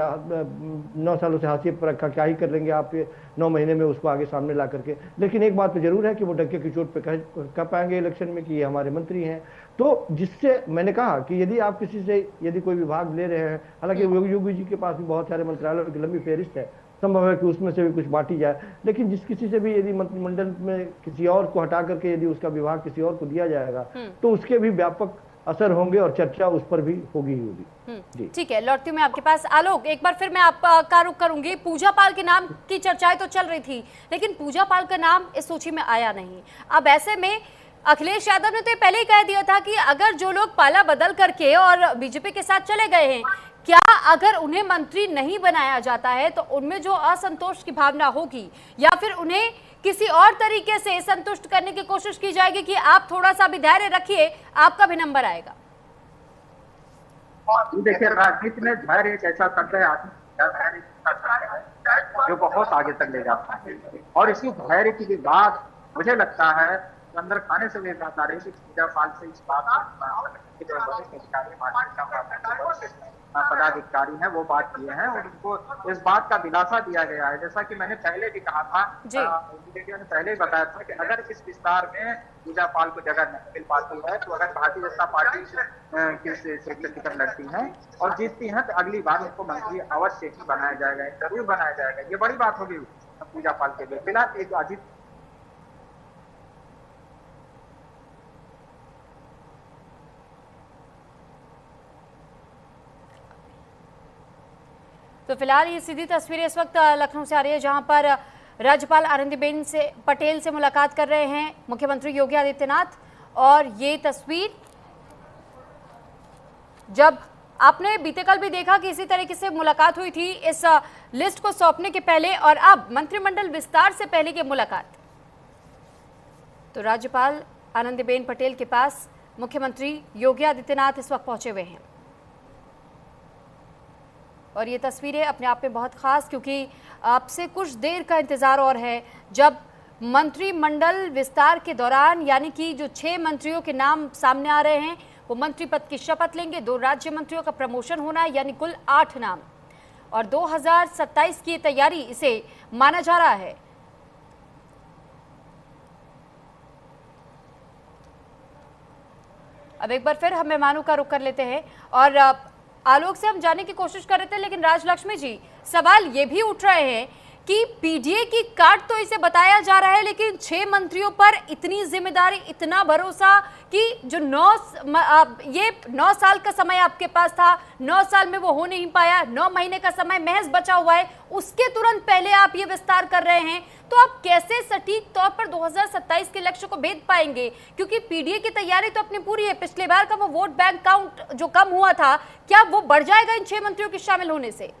9 सालों से हाशिए पर रखा, क्या ही कर लेंगे आप 9 महीने में उसको आगे सामने ला करके। लेकिन एक बात तो जरूर है कि वो डंके की चोट पे कह पाएंगे इलेक्शन में कि ये हमारे मंत्री हैं। तो जिससे मैंने कहा कि यदि आप किसी से यदि कोई विभाग ले रहे हैं, हालांकि योगी जी के पास भी बहुत सारे मंत्रालयों की लंबी फेरिस्त है, संभव है कि उसमें से भी कुछ बांटी जाए, लेकिन जिस किसी से भी यदि मंत्रिमंडल में किसी और को हटा करके यदि उसका विभाग किसी और को दिया जाएगा तो उसके भी व्यापक असर होंगे और चर्चा उस पर भी होगी ही होगी। ठीक है, लौटती हूँ मैं आपके पास। आलोक, एक बार फिर मैं आपका रुख करूंगी। पूजा पाल के नाम की चर्चाएं तो चल रही थी, लेकिन पूजा पाल का नाम इस सूची में आया नहीं। अब ऐसे में अखिलेश यादव ने तो पहले ही कह दिया था कि अगर जो लोग पाला बदल करके और बीजेपी के साथ चले गए हैं, क्या अगर उन्हें मंत्री नहीं बनाया जाता है तो उनमें जो असंतोष की भावना होगी या फिर उन्हें किसी और तरीके से संतुष्ट करने की कोशिश की जाएगी कि आप थोड़ा सा भी धैर्य रखिए, आपका भी नंबर आएगा। देखिए, राजनीति में धैर्य एक ऐसा शब्द है आदमी जो बहुत आगे तक ले जाता है, और इसी धैर्य की भी बात मुझे लगता है अंदर खाने से भी बात आ रही है कि पूजा पाल से इस बात पदाधिकारी हैं वो बात किए हैं और उनको इस बात का दिलासा दिया गया है। जैसा कि मैंने पहले भी कहा था, ने पहले ही बताया था कि अगर इस विस्तार में पूजा पाल को जगह नहीं मिल पाती है तो अगर भारतीय जनता पार्टी से टिकट लड़ती है और जीतती है तो अगली बार उनको मंत्री अवश्य ही बनाया जाएगा, जरूर बनाया जाएगा। ये बड़ी बात होगी पूजा पाल के लिए। फिलहाल एक अजीत तो फिलहाल ये सीधी तस्वीरें इस वक्त लखनऊ से आ रही है, जहां पर राज्यपाल आनंदीबेन पटेल से मुलाकात कर रहे हैं मुख्यमंत्री योगी आदित्यनाथ। और ये तस्वीर जब आपने बीते कल भी देखा कि इसी तरीके से मुलाकात हुई थी इस लिस्ट को सौंपने के पहले, और अब मंत्रिमंडल विस्तार से पहले की मुलाकात। तो राज्यपाल आनंदीबेन पटेल के पास मुख्यमंत्री योगी आदित्यनाथ इस वक्त पहुंचे हुए हैं। और ये तस्वीरें अपने आप में बहुत खास, क्योंकि आपसे कुछ देर का इंतजार और है जब मंत्रिमंडल विस्तार के दौरान, यानी कि जो 6 मंत्रियों के नाम सामने आ रहे हैं, वो मंत्री पद की शपथ लेंगे। 2 राज्य मंत्रियों का प्रमोशन होना है, यानी कुल 8 नाम। और 2027 की तैयारी इसे माना जा रहा है। अब एक बार फिर हम मेहमानों का रुख कर लेते हैं और आलोक से हम जानने की कोशिश कर रहे थे, लेकिन राजलक्ष्मी जी, सवाल ये भी उठ रहे हैं कि पीडीए की काट तो इसे बताया जा रहा है, लेकिन 6 मंत्रियों पर इतनी जिम्मेदारी, इतना भरोसा कि जो 9 साल का समय आपके पास था, 9 साल में वो हो नहीं पाया, 9 महीने का समय महज बचा हुआ है, उसके तुरंत पहले आप ये विस्तार कर रहे हैं, तो आप कैसे सटीक तौर पर 2027 के लक्ष्य को भेद पाएंगे? क्योंकि पीडीए की तैयारी तो अपनी पूरी है। पिछले बार का वो वोट बैंक काउंट जो कम हुआ था, क्या वो बढ़ जाएगा इन 6 मंत्रियों के शामिल होने से?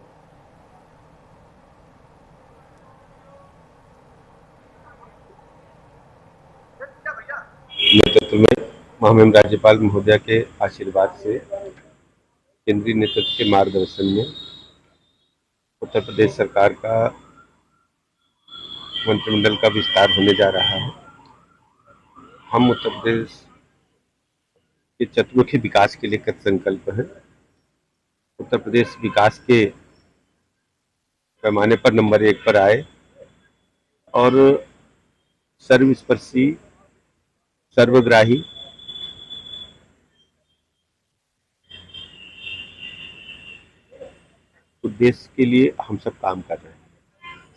नेतृत्व में महामहिम राज्यपाल महोदया के आशीर्वाद से, केंद्रीय नेतृत्व के मार्गदर्शन में उत्तर प्रदेश सरकार का मंत्रिमंडल का विस्तार होने जा रहा है। हम उत्तर प्रदेश के चतुर्मुखी विकास के लिए कृत संकल्प हैं। उत्तर प्रदेश विकास के पैमाने पर नंबर 1 पर आए और सर्वस्पर्शी, सर्वग्राही उद्देश्य के लिए हम सब काम कर रहे हैं।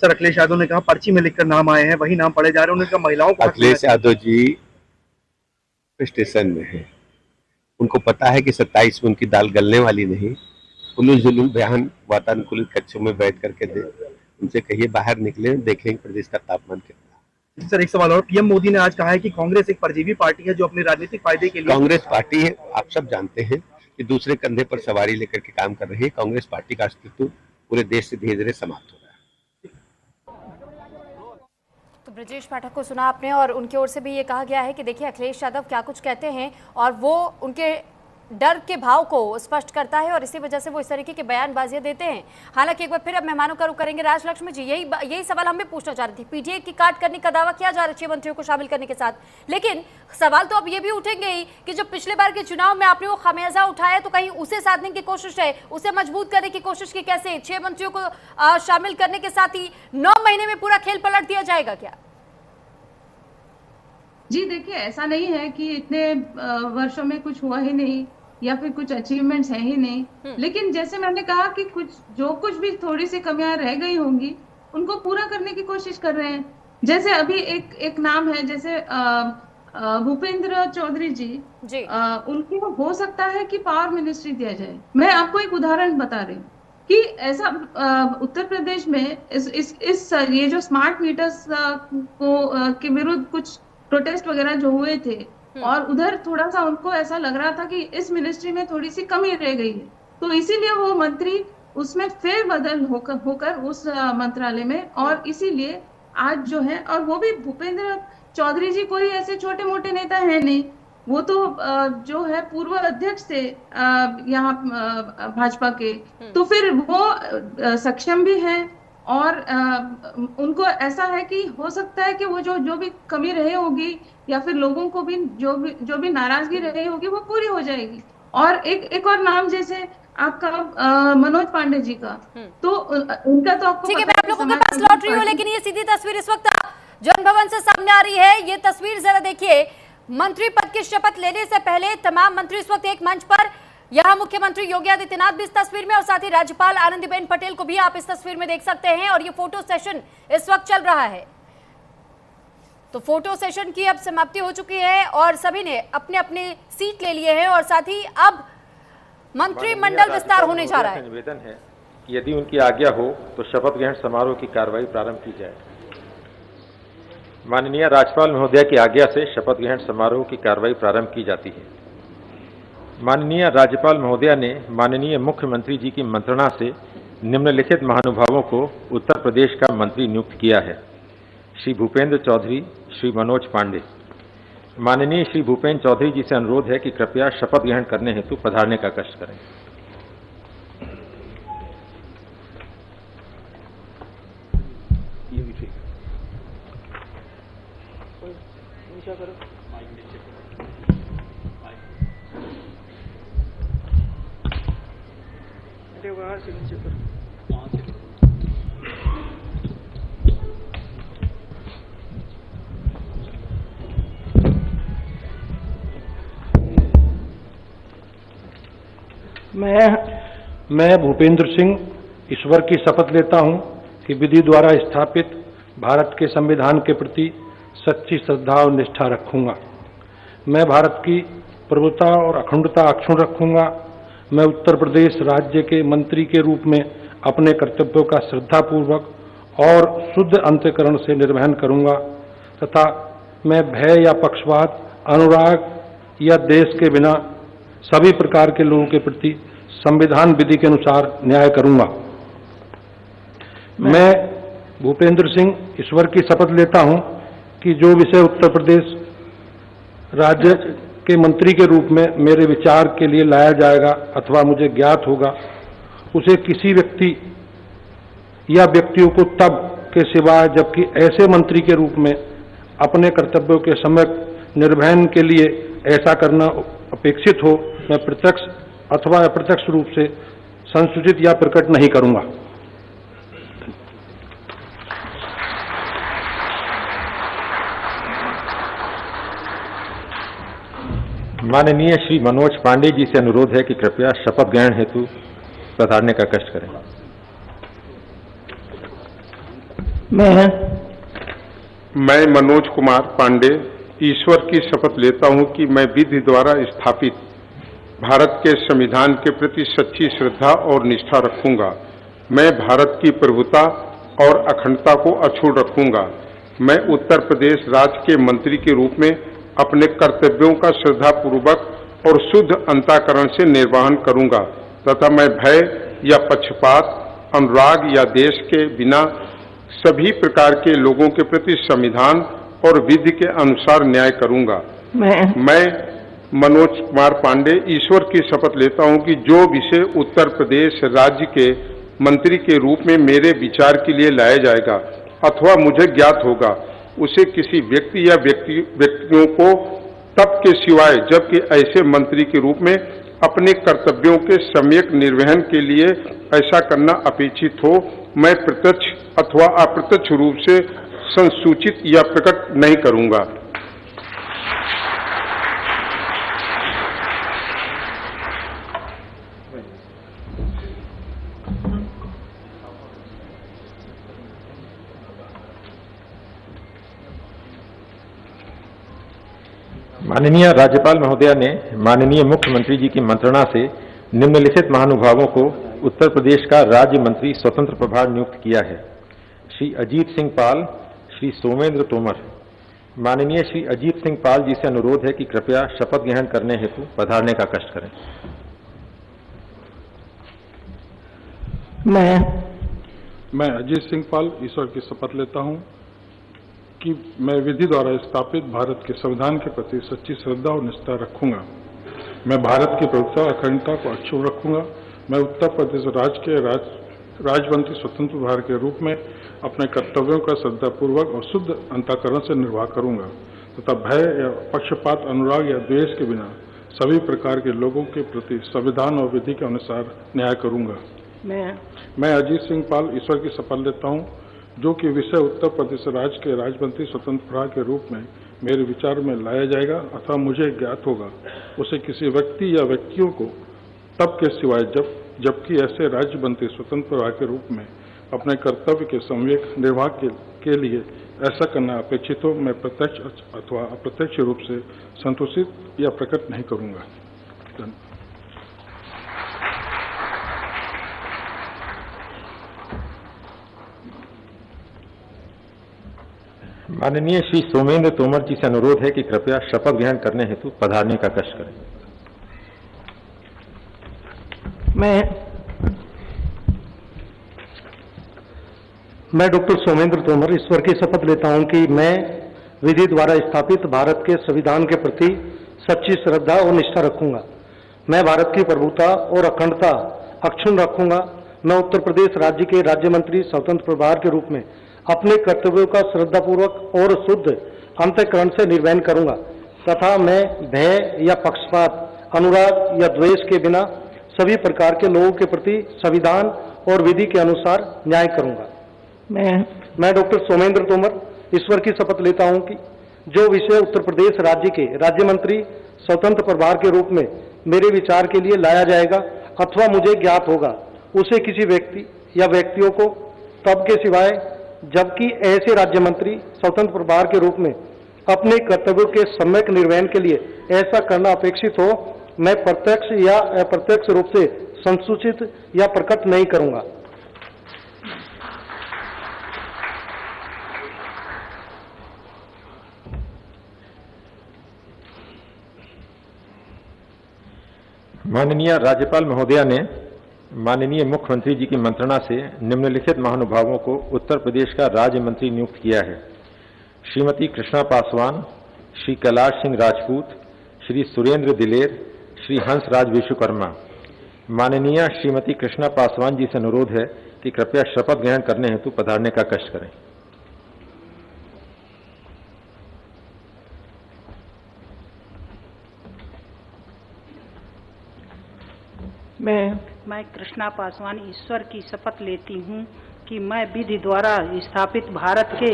सर, अखिलेश यादव ने कहा पर्ची में लिखकर नाम आए हैं, वही नाम पढ़े जा रहे हैं। उन्होंने कहा महिलाओं को, अखिलेश यादव जी स्टेशन में हैं, उनको पता है कि 27 में उनकी दाल गलने वाली नहीं। उन्होंने जुलूम बयान वातानुकूलित कक्षों में बैठ करके दे, उनसे कहिए बाहर निकले, देखेंगे प्रदेश का तापमान कितना। सर, एक सवाल और, पीएम मोदी ने आज कहा है कि कांग्रेस एक परजीवी पार्टी है जो अपने राजनीतिक फायदे के लिए, कांग्रेस पार्टी है, आप सब जानते हैं कि दूसरे कंधे पर सवारी लेकर के काम कर रही है। कांग्रेस पार्टी का अस्तित्व पूरे देश से धीरे धीरे समाप्त हो रहा है। तो ब्रजेश पाठक को सुना आपने, और उनकी ओर से भी ये कहा गया है कि देखिए अखिलेश यादव क्या कुछ कहते हैं और वो उनके डर के भाव को स्पष्ट करता है, और इसी वजह से वो इस तरीके के बयानबाजियां देते हैं। हालांकि एक बार फिर अब मेहमानों का रुख करेंगे। राजलक्ष्मी जी, यही सवाल हम भी पूछना चाह रहे थे। पीडीए की काट करने का दावा किया जा रहा है 6 मंत्रियों को शामिल करने के साथ, लेकिन सवाल तो अब ये भी उठेंगे ही कि जो पिछले बार के चुनाव में आपने वो खामियाजा उठाया, तो कहीं उसे साधने की कोशिश है, उसे मजबूत करने की कोशिश की, कैसे 6 मंत्रियों को शामिल करने के साथ ही 9 महीने में पूरा खेल पलट दिया जाएगा क्या? जी देखिए, ऐसा नहीं है कि इतने वर्षों में कुछ हुआ ही नहीं या फिर कुछ अचीवमेंट्स है ही नहीं, लेकिन जैसे मैंने कहा कि कुछ भी थोड़ी सी कमियां रह गई होंगी, उनको पूरा करने की कोशिश कर रहे हैं। जैसे अभी एक नाम है, जैसे भूपेंद्र चौधरी जी, उनको हो सकता है कि पावर मिनिस्ट्री दिया जाए। मैं आपको एक उदाहरण बता रही हूँ कि ऐसा उत्तर प्रदेश में इस ये जो स्मार्ट मीटर्स के विरुद्ध कुछ प्रोटेस्ट वगैरह जो हुए थे, और उधर थोड़ा सा उनको ऐसा लग रहा था कि इस मिनिस्ट्री में थोड़ी सी कमी रह गई है, तो इसीलिए वो मंत्री उसमें फेरबदल होकर उस मंत्रालय में, और इसीलिए आज जो है, और वो भी भूपेंद्र चौधरी जी कोई ऐसे छोटे मोटे नेता है नहीं, वो तो जो है पूर्व अध्यक्ष थे यहाँ भाजपा के, तो फिर वो सक्षम भी है, और उनको ऐसा है कि हो सकता है कि वो जो भी कमी रही होगी या फिर लोगों को भी जो भी नाराजगी रही होगी वो पूरी हो जाएगी। और एक और नाम जैसे आपका मनोज पांडे जी का, तो उनका तो आपको ठीक है, मैं आप लोगों के पास लौट रही हूँ, लेकिन ये सीधी तस्वीर इस वक्त जनभवन से सामने आ रही है। ये तस्वीर जरा देखिए, मंत्री पद की शपथ लेने से पहले तमाम मंत्री इस वक्त एक मंच पर, यहाँ मुख्यमंत्री योगी आदित्यनाथ भी इस तस्वीर में, और साथ ही राज्यपाल आनंदीबेन पटेल को भी आप इस तस्वीर में देख सकते हैं। और ये फोटो सेशन इस वक्त चल रहा है। तो फोटो सेशन की अब समाप्ति हो चुकी है और सभी ने अपने अपने सीट ले लिए हैं, और साथ ही अब मंत्रिमंडल विस्तार होने जा रहा है। निवेदन है कि यदि उनकी आज्ञा हो तो शपथ ग्रहण समारोह की कार्रवाई प्रारंभ की जाए। माननीय राज्यपाल महोदया की आज्ञा से शपथ ग्रहण समारोह की कार्रवाई प्रारंभ की जाती है। माननीय राज्यपाल महोदया ने माननीय मुख्यमंत्री जी की मंत्रणा से निम्नलिखित महानुभावों को उत्तर प्रदेश का मंत्री नियुक्त किया है। श्री भूपेंद्र चौधरी, श्री मनोज पांडे। माननीय श्री भूपेंद्र चौधरी जी से अनुरोध है कि कृपया शपथ ग्रहण करने हेतु पधारने का कष्ट करें। मैं भूपेंद्र सिंह ईश्वर की शपथ लेता हूं कि विधि द्वारा स्थापित भारत के संविधान के प्रति सच्ची श्रद्धा और निष्ठा रखूंगा। मैं भारत की प्रभुता और अखंडता अक्षुण्ण रखूंगा। मैं उत्तर प्रदेश राज्य के मंत्री के रूप में अपने कर्तव्यों का श्रद्धापूर्वक और शुद्ध अंतःकरण से निर्वहन करूंगा तथा मैं भय या पक्षपात, अनुराग या देश के बिना सभी प्रकार के लोगों के प्रति संविधान विधि के अनुसार न्याय करूंगा। मैं भूपेंद्र सिंह ईश्वर की शपथ लेता हूं कि जो विषय उत्तर प्रदेश राज्य के मंत्री के रूप में मेरे विचार के लिए लाया जाएगा अथवा मुझे ज्ञात होगा, उसे किसी व्यक्ति या व्यक्तियों को तब के सिवाय जबकि ऐसे मंत्री के रूप में अपने कर्तव्यों के सम्यक निर्वहन के लिए ऐसा करना अपेक्षित हो, मैं प्रत्यक्ष अथवा अप्रत्यक्ष रूप से संसूचित या प्रकट नहीं करूंगा। माननीय श्री मनोज पांडे जी से अनुरोध है कि कृपया शपथ ग्रहण हेतु पधारने का कष्ट करें। मैं मनोज कुमार पांडे ईश्वर की शपथ लेता हूं कि मैं विधि द्वारा स्थापित भारत के संविधान के प्रति सच्ची श्रद्धा और निष्ठा रखूंगा। मैं भारत की प्रभुता और अखंडता को अक्षुण्ण रखूंगा। मैं उत्तर प्रदेश राज्य के मंत्री के रूप में अपने कर्तव्यों का श्रद्धापूर्वक और शुद्ध अंतःकरण से निर्वहन करूंगा तथा मैं भय या पक्षपात, अनुराग या देश के बिना सभी प्रकार के लोगों के प्रति संविधान और विधि के अनुसार न्याय करूंगा। मैं मनोज कुमार पांडे ईश्वर की शपथ लेता हूं कि जो विषय उत्तर प्रदेश राज्य के मंत्री के रूप में मेरे विचार के लिए लाया जाएगा अथवा मुझे ज्ञात होगा, उसे किसी व्यक्ति या व्यक्तियों को तब के सिवाय जबकि ऐसे मंत्री के रूप में अपने कर्तव्यों के सम्यक निर्वहन के लिए ऐसा करना अपेक्षित हो, मैं प्रत्यक्ष अथवा अप्रत्यक्ष रूप से संसूचित या प्रकट नहीं करूंगा। माननीय राज्यपाल महोदया ने माननीय मुख्यमंत्री जी की मंत्रणा से निम्नलिखित महानुभावों को उत्तर प्रदेश का राज्य मंत्री स्वतंत्र प्रभार नियुक्त किया है। श्री अजीत सिंह पाल, श्री सोमेंद्र तोमर। माननीय श्री अजीत सिंह पाल जी से अनुरोध है कि कृपया शपथ ग्रहण करने हेतु पधारने का कष्ट करें। मैं अजीत सिंह पाल ईश्वर की शपथ लेता हूं कि मैं विधि द्वारा स्थापित भारत के संविधान के प्रति सच्ची श्रद्धा और निष्ठा रखूंगा। मैं भारत की प्रभुता अखंडता को अक्षुण्ण रखूंगा। मैं उत्तर प्रदेश राज्य के राजमंत्री स्वतंत्र प्रभार के रूप में अपने कर्तव्यों का श्रद्धापूर्वक और शुद्ध अंतःकरण से निर्वाह करूंगा तथा भय या पक्षपात, अनुराग या द्वेष के बिना सभी प्रकार के लोगों के प्रति संविधान और विधि के अनुसार न्याय करूंगा। मैं अजीत सिंह पाल ईश्वर की शपथ लेता हूं जो कि विषय उत्तर प्रदेश राज्य के राज्यमंत्री स्वतंत्र प्रभार के रूप में मेरे विचार में लाया जाएगा अथवा मुझे ज्ञात होगा, उसे किसी व्यक्ति या व्यक्तियों को तब के सिवाय जबकि ऐसे राज्य मंत्री स्वतंत्र प्रभार के रूप में अपने कर्तव्य के सम्यक निर्वाह के लिए ऐसा करना अपेक्षित हो, मैं प्रत्यक्ष अथवा अप्रत्यक्ष रूप से संतोषित या प्रकट नहीं करूंगा। माननीय श्री सोमेंद्र तोमर जी से अनुरोध है कि कृपया शपथ ग्रहण करने हेतु पधारने का कष्ट करें। मैं डॉक्टर सोमेंद्र तोमर ईश्वर की शपथ लेता हूं कि मैं विधि द्वारा स्थापित भारत के संविधान के प्रति सच्ची श्रद्धा और निष्ठा रखूंगा। मैं भारत की प्रभुता और अखंडता अक्षुण्ण रखूंगा। मैं उत्तर प्रदेश राज्य के राज्य मंत्री स्वतंत्र प्रभार के रूप में अपने कर्तव्यों का श्रद्धापूर्वक और शुद्ध अंतःकरण से निर्वहन करूंगा तथा मैं भय या पक्षपात, अनुराग या द्वेष के बिना सभी प्रकार के लोगों के प्रति संविधान और विधि के अनुसार न्याय करूंगा। मैं डॉक्टर सोमेंद्र तोमर ईश्वर की शपथ लेता हूं कि जो विषय उत्तर प्रदेश राज्य के राज्य मंत्री स्वतंत्र प्रभार के रूप में मेरे विचार के लिए लाया जाएगा अथवा मुझे ज्ञात होगा, उसे किसी व्यक्ति या व्यक्तियों को तब के सिवाय जबकि ऐसे राज्य मंत्री स्वतंत्र प्रभार के रूप में अपने कर्तव्यों के सम्यक निर्वहन के लिए ऐसा करना अपेक्षित हो, मैं प्रत्यक्ष या अप्रत्यक्ष रूप से संसूचित या प्रकट नहीं करूंगा। माननीय राज्यपाल महोदया ने माननीय मुख्यमंत्री जी की मंत्रणा से निम्नलिखित महानुभावों को उत्तर प्रदेश का राज्य मंत्री नियुक्त किया है। श्रीमती कृष्णा पासवान, श्री कैलाश सिंह राजपूत, श्री सुरेंद्र दिलेर, श्री हंसराज विश्वकर्मा। माननीय श्रीमती कृष्णा पासवान जी से अनुरोध है कि कृपया शपथ ग्रहण करने हेतु पधारने का कष्ट करें। मैं कृष्णा पासवान ईश्वर की शपथ लेती हूँ कि मैं विधि द्वारा स्थापित भारत के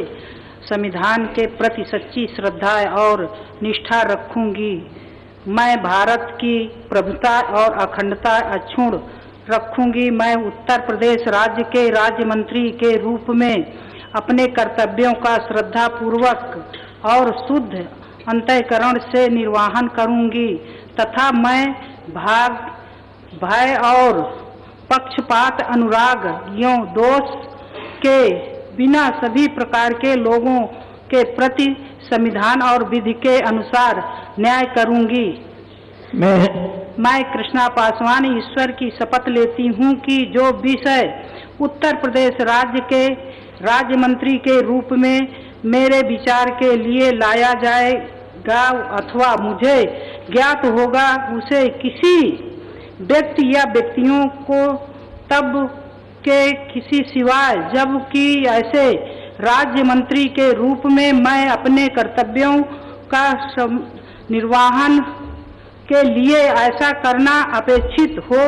संविधान के प्रति सच्ची श्रद्धा और निष्ठा रखूंगी। मैं भारत की प्रभुता और अखंडता अक्षुण्ण रखूंगी। मैं उत्तर प्रदेश राज्य के राज्य मंत्री के रूप में अपने कर्तव्यों का श्रद्धापूर्वक और शुद्ध अंतःकरण से निर्वहन करूंगी तथा मैं भय और पक्षपात, अनुराग यों दोष के बिना सभी प्रकार के लोगों के प्रति संविधान और विधि के अनुसार न्याय करूंगी। मैं कृष्णा पासवान ईश्वर की शपथ लेती हूं कि जो विषय उत्तर प्रदेश राज्य के राज्य मंत्री के रूप में मेरे विचार के लिए लाया जाएगा अथवा मुझे ज्ञात होगा, उसे किसी व्यक्ति या व्यक्तियों को तब के किसी सिवाय जबकि ऐसे राज्य मंत्री के रूप में मैं अपने कर्तव्यों का निर्वहन के लिए ऐसा करना अपेक्षित हो,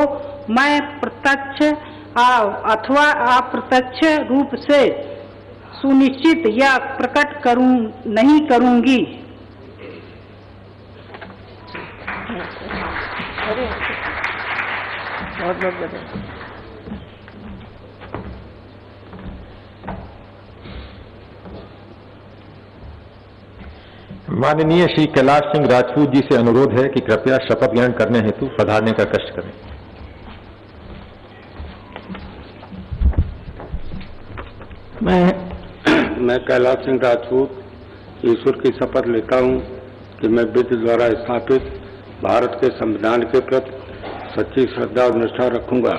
मैं प्रत्यक्ष अथवा अप्रत्यक्ष रूप से सुनिश्चित या प्रकट नहीं करूंगी। माननीय श्री कैलाश सिंह राजपूत जी से अनुरोध है कि कृपया शपथ ग्रहण करने हेतु पधारने का कष्ट करें। मैं कैलाश सिंह राजपूत ईश्वर की शपथ लेता हूं कि मैं विधि द्वारा स्थापित भारत के संविधान के प्रति सच्ची श्रद्धा और निष्ठा रखूंगा।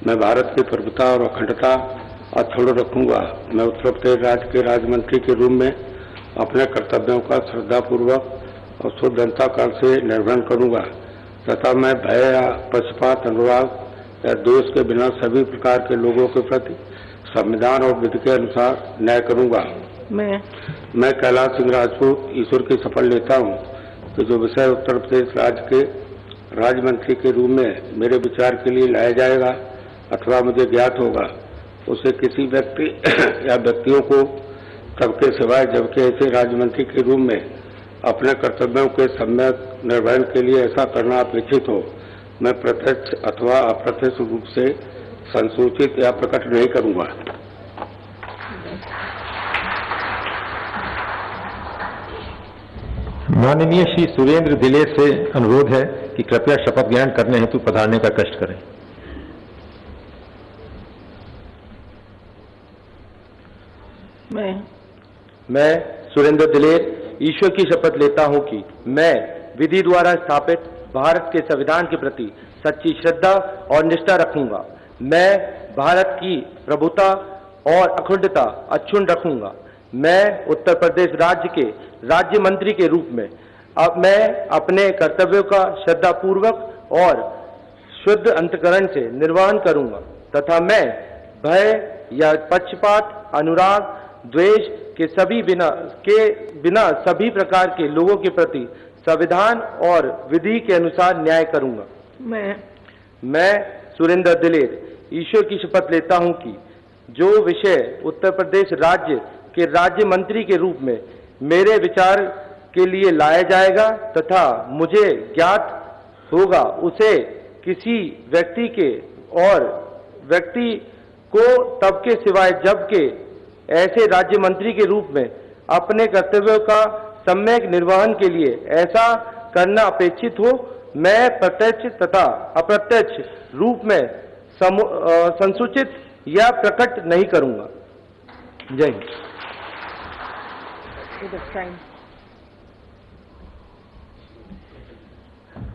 मैं भारत की प्रभुता और अखंडता अक्षुण्ण रखूंगा। मैं उत्तर प्रदेश राज्य के राज्य मंत्री के रूप में अपने कर्तव्यों का श्रद्धापूर्वक और शुद्ध अंतःकरण से निर्वहन करूंगा तथा मैं भय या पक्षपात, अनुराग या दोष के बिना सभी प्रकार के लोगों के प्रति संविधान और विधि के अनुसार न्याय करूंगा। मैं कैलाश सिंह राजपूत ईश्वर की शपथ लेता हूं कि जो विषय उत्तर प्रदेश राज्य के राज्य मंत्री के रूप में मेरे विचार के लिए लाया जाएगा अथवा मुझे ज्ञात होगा, उसे किसी व्यक्ति या व्यक्तियों को तब के सिवाय जबकि ऐसे राज्य मंत्री के रूप में अपने कर्तव्यों के सम्यक निर्वहन के लिए ऐसा करना अपेक्षित हो, मैं प्रत्यक्ष अथवा अप्रत्यक्ष रूप से संसूचित या प्रकट नहीं करूंगा। माननीय श्री सुरेंद्र दिलेर से अनुरोध है कि कृपया शपथ ग्रहण करने हेतु पधारने का कष्ट करें। मैं सुरेंद्र दिलेर ईश्वर की शपथ लेता हूं कि मैं विधि द्वारा स्थापित भारत के संविधान के प्रति सच्ची श्रद्धा और निष्ठा रखूंगा। मैं भारत की प्रभुता और अखंडता अक्षुण्ण रखूंगा। मैं उत्तर प्रदेश राज्य के राज्य मंत्री के रूप में मैं अपने कर्तव्यों का श्रद्धापूर्वक और शुद्ध अंतकरण से निर्वहन करूंगा तथा मैं भय या पक्षपात, अनुराग, द्वेष के बिना सभी प्रकार के लोगों के प्रति संविधान और विधि के अनुसार न्याय करूंगा। मैं सुरेंद्र दिलेर ईश्वर की शपथ लेता हूं कि जो विषय उत्तर प्रदेश राज्य के राज्य मंत्री के रूप में मेरे विचार के लिए लाया जाएगा तथा मुझे ज्ञात होगा उसे किसी व्यक्ति को तब के सिवाय जबकि ऐसे राज्य मंत्री के रूप में अपने कर्तव्यों का सम्यक निर्वहन के लिए ऐसा करना अपेक्षित हो, मैं प्रत्यक्ष तथा अप्रत्यक्ष रूप में संसूचित या प्रकट नहीं करूंगा। जय हिंद।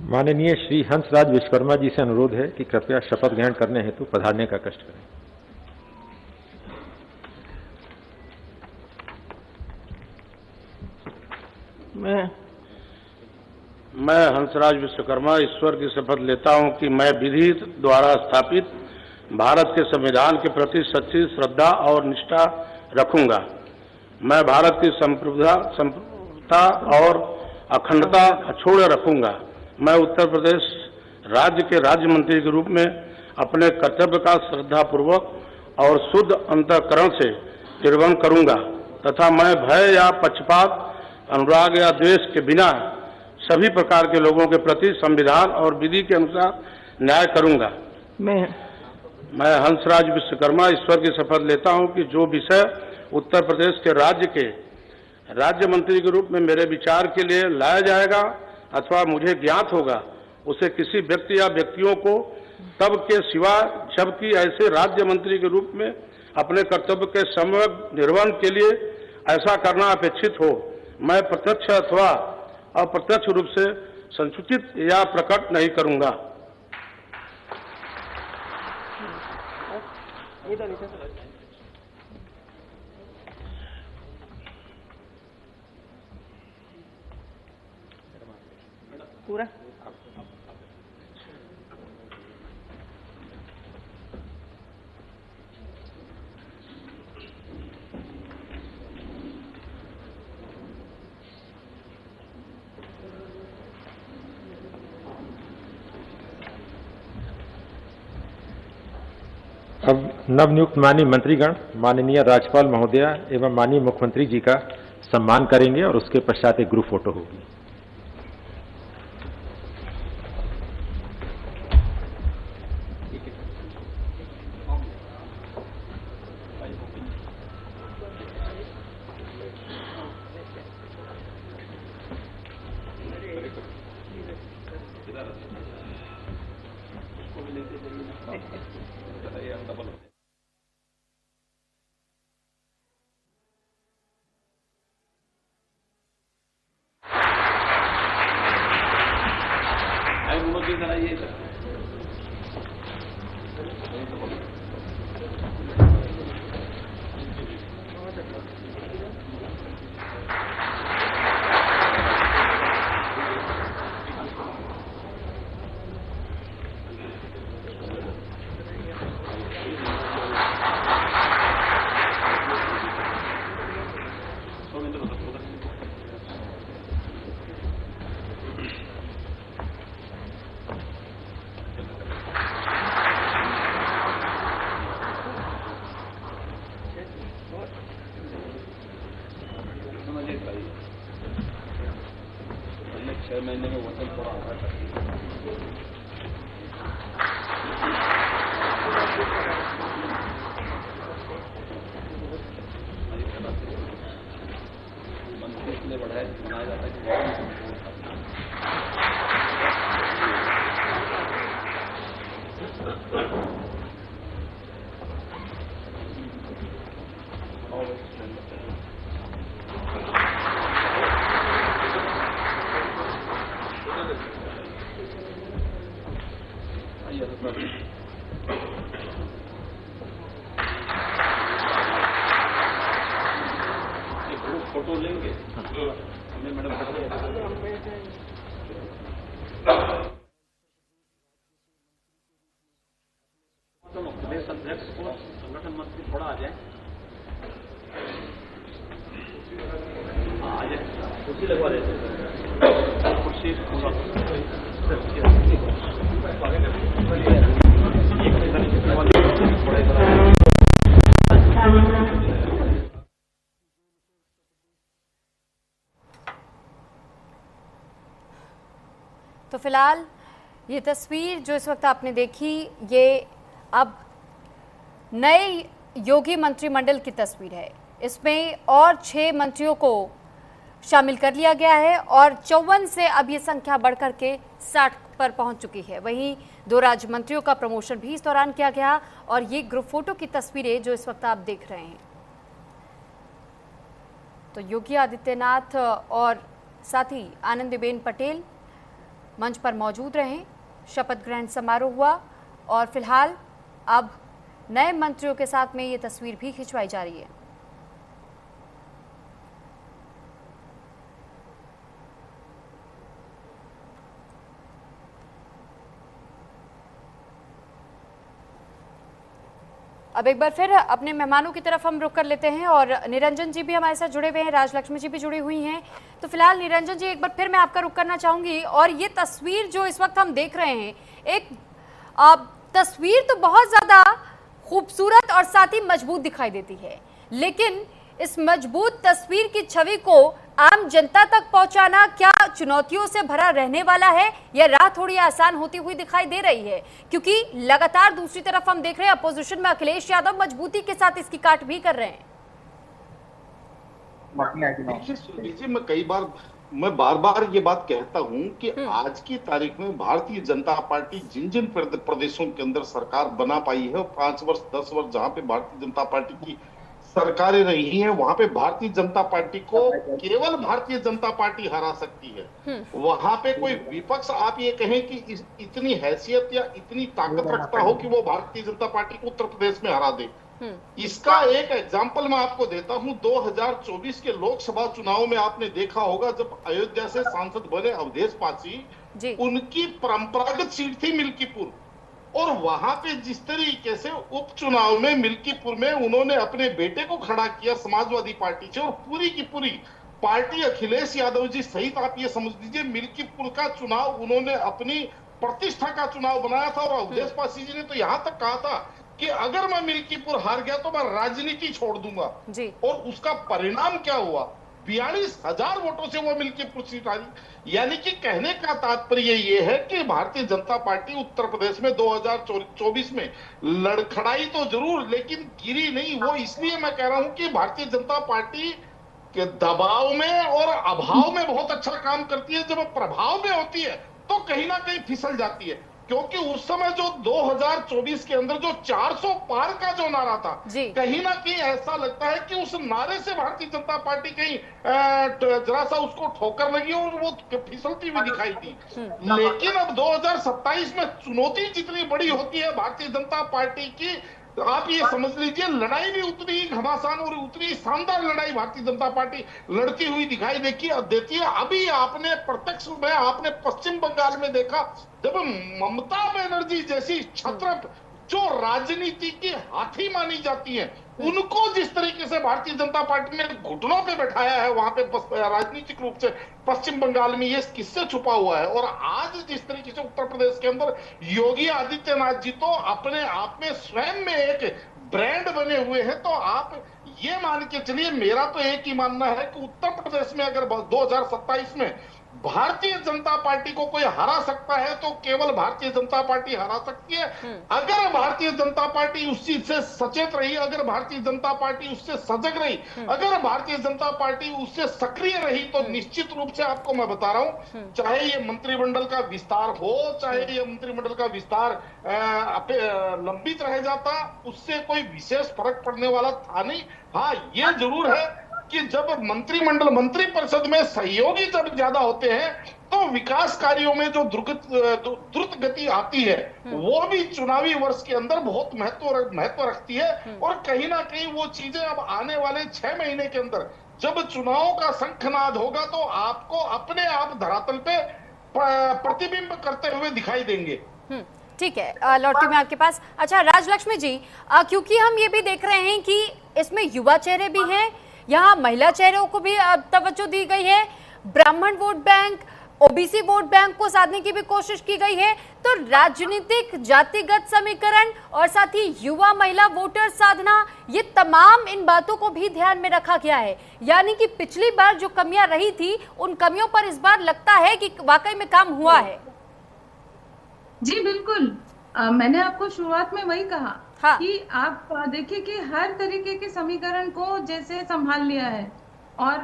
माननीय श्री हंसराज विश्वकर्मा जी से अनुरोध है कि कृपया शपथ ग्रहण करने हेतु पधारने का कष्ट करें। मैं हंसराज विश्वकर्मा ईश्वर की शपथ लेता हूं कि मैं विधि द्वारा स्थापित भारत के संविधान के प्रति सच्ची श्रद्धा और निष्ठा रखूंगा। मैं भारत की संप्रभुता और अखंडता अक्षुण्ण रखूंगा। मैं उत्तर प्रदेश राज्य के राज्य मंत्री के रूप में अपने कर्तव्य का श्रद्धापूर्वक और शुद्ध अंतःकरण से निर्वहन करूंगा तथा मैं भय या पक्षपात, अनुराग या द्वेष के बिना सभी प्रकार के लोगों के प्रति संविधान और विधि के अनुसार न्याय करूंगा। मैं हंसराज विश्वकर्मा ईश्वर की शपथ लेता हूं कि जो विषय उत्तर प्रदेश के राज्य मंत्री के रूप में मेरे विचार के लिए लाया जाएगा अथवा मुझे ज्ञात होगा उसे किसी व्यक्ति या व्यक्तियों को तब के सिवा जबकि ऐसे राज्य मंत्री के रूप में अपने कर्तव्य के सम्यक निर्वहन के लिए ऐसा करना अपेक्षित हो, मैं प्रत्यक्ष अथवा अप्रत्यक्ष रूप से संसूचित या प्रकट नहीं करूंगा। पूरा अब नवनियुक्त माननीय मंत्रीगण माननीय राज्यपाल महोदया एवं माननीय मुख्यमंत्री जी का सम्मान करेंगे और उसके पश्चात एक ग्रुप फोटो होगी। फोटो लेंगे मैडम। प्रदेश अध्यक्ष को संगठन मंत्री थोड़ा आ जाए, आ जाए, कुर्सी लगवा देते हैं, कुर्सी तो फिलहाल ये तस्वीर जो इस वक्त आपने देखी, ये अब नए योगी मंत्रिमंडल की तस्वीर है। इसमें और 6 मंत्रियों को शामिल कर लिया गया है और 54 से अब ये संख्या बढ़कर के 60 पर पहुंच चुकी है। वहीं 2 राज्य मंत्रियों का प्रमोशन भी इस दौरान किया गया और ये ग्रुप फोटो की तस्वीरें जो इस वक्त आप देख रहे हैं। तो योगी आदित्यनाथ और साथ ही आनंदीबेन पटेल मंच पर मौजूद रहे, शपथ ग्रहण समारोह हुआ और फिलहाल अब नए मंत्रियों के साथ में ये तस्वीर भी खिंचवाई जा रही है। अब एक बार फिर अपने मेहमानों की तरफ हम रुक कर लेते हैं और निरंजन जी भी हमारे साथ जुड़े हुए हैं, राजलक्ष्मी जी भी जुड़ी हुई हैं। तो फिलहाल निरंजन जी एक बार फिर मैं आपका रुक करना चाहूंगी और ये तस्वीर जो इस वक्त हम देख रहे हैं, एक तस्वीर तो बहुत ज़्यादा खूबसूरत और साथ ही मजबूत दिखाई देती है, लेकिन इस मजबूत तस्वीर की छवि को आम जनता तक पहुंचाना क्या चुनौतियों से भरा रहने वाला है या राह थोड़ी आसान होती हुई दिखाई दे रही है? क्योंकि लगातार दूसरी तरफ हम देख रहे हैं अपोजिशन में अखिलेश यादव मजबूती के साथ इसकी काट भी कर रहे हैं। मैं बार बार ये बात कहता हूं कि आज की तारीख में भारतीय जनता पार्टी जिन जिन प्रदेशों के अंदर सरकार बना पाई है, 5 वर्ष 10 वर्ष जहां पे भारतीय जनता पार्टी की सरकारें रही हैं, वहां पे भारतीय जनता पार्टी को केवल भारतीय जनता पार्टी हरा सकती है। वहां पे कोई विपक्ष आप ये कहें कि इतनी हैसियत या इतनी ताकत रखता हो कि वो भारतीय जनता पार्टी को उत्तर प्रदेश में हरा दे। इसका एक एग्जाम्पल मैं आपको देता हूं। 2024 के लोकसभा चुनाव में आपने देखा होगा, जब अयोध्या से सांसद बने अवधेश पासी, उनकी परंपरागत सीट थी मिल्कीपुर, और वहां पे जिस तरीके से उपचुनाव में मिल्कीपुर में उन्होंने अपने बेटे को खड़ा किया समाजवादी पार्टी से, और पूरी की पूरी पार्टी अखिलेश यादव जी सहित आप ये समझ लीजिए मिल्कीपुर का चुनाव उन्होंने अपनी प्रतिष्ठा का चुनाव बनाया था। और अवधेश पासी जी ने तो यहां तक कहा था कि अगर मैं मिल्कीपुर हार गया तो मैं राजनीति छोड़ दूंगा जी। और उसका परिणाम क्या हुआ? 42,000 वोटों से वो मिल्कीपुर सीट आ गई। यानी कि कहने का तात्पर्य ये है कि भारतीय जनता पार्टी उत्तर प्रदेश में 2024 में लड़खड़ाई तो जरूर, लेकिन गिरी नहीं। वो इसलिए मैं कह रहा हूं कि भारतीय जनता पार्टी के दबाव में और अभाव में बहुत अच्छा काम करती है। जब प्रभाव में होती है तो कहीं ना कहीं फिसल जाती है, क्योंकि उस समय जो 2024 के अंदर जो 400 पार का जो नारा था, कहीं ना कहीं ऐसा लगता है कि उस नारे से भारतीय जनता पार्टी कहीं जरा सा उसको ठोकर लगी और वो फिसलती हुई दिखाई दी। लेकिन अब 2027 में चुनौती जितनी बड़ी होती है भारतीय जनता पार्टी की, तो आप ये समझ लीजिए लड़ाई भी उतनी घमासान और उतनी शानदार लड़ाई भारतीय जनता पार्टी लड़ती हुई दिखाई देती है। अभी आपने प्रत्यक्ष में आपने पश्चिम बंगाल में देखा, जब ममता बनर्जी जैसी छत्र जो राजनीति की हाथी मानी जाती है, उनको जिस तरीके से भारतीय जनता पार्टी ने घुटनों पे बैठाया है वहां पे राजनीतिक रूप से पश्चिम बंगाल में, ये किससे छुपा हुआ है। और आज जिस तरीके से उत्तर प्रदेश के अंदर योगी आदित्यनाथ जी तो अपने आप में स्वयं में एक ब्रांड बने हुए हैं, तो आप ये मान के चलिए, मेरा तो एक ही मानना है कि उत्तर प्रदेश में अगर 2027 में भारतीय जनता पार्टी को कोई हरा सकता है तो केवल भारतीय जनता पार्टी हरा सकती है। अगर भारतीय जनता पार्टी उस चीज से सचेत रही, अगर भारतीय जनता पार्टी उससे सजग रही, अगर भारतीय जनता पार्टी उससे सक्रिय रही, तो निश्चित रूप से आपको मैं बता रहा हूं, चाहे ये मंत्रिमंडल का विस्तार हो, चाहे ये मंत्रिमंडल का विस्तार लंबित रह जाता, उससे कोई विशेष फर्क पड़ने वाला था नहीं। हाँ, ये जरूर है कि जब मंत्रिपरिषद में सहयोगी जब ज्यादा होते हैं तो विकास कार्यों में जो द्रुत गति आती है वो भी चुनावी वर्ष के अंदर बहुत महत्व रखती है। और कहीं ना कहीं वो चीजें अब आने वाले 6 महीने के अंदर जब चुनावों का शंखनाद होगा तो आपको अपने आप धरातल पे प्रतिबिंब करते हुए दिखाई देंगे। ठीक है, लौटती मैं आपके पास। अच्छा राजलक्ष्मी जी, क्योंकि हम ये भी देख रहे हैं कि इसमें युवा चेहरे भी हैं, यहाँ महिला चेहरों को भी तवज्जो दी गई है, ब्राह्मण vote bank, OBC vote bank को साधने की भी कोशिश की गई है। तो राजनीतिक जातिगत समीकरण और साथ ही युवा महिला वोटर साधना, ये तमाम इन बातों को भी ध्यान में रखा गया है। यानी कि पिछली बार जो कमियां रही थी उन कमियों पर इस बार लगता है कि वाकई में काम हुआ है। जी बिल्कुल, मैंने आपको शुरुआत में वही कहा कि आप देखिए कि हर तरीके के समीकरण को जैसे संभाल लिया है। और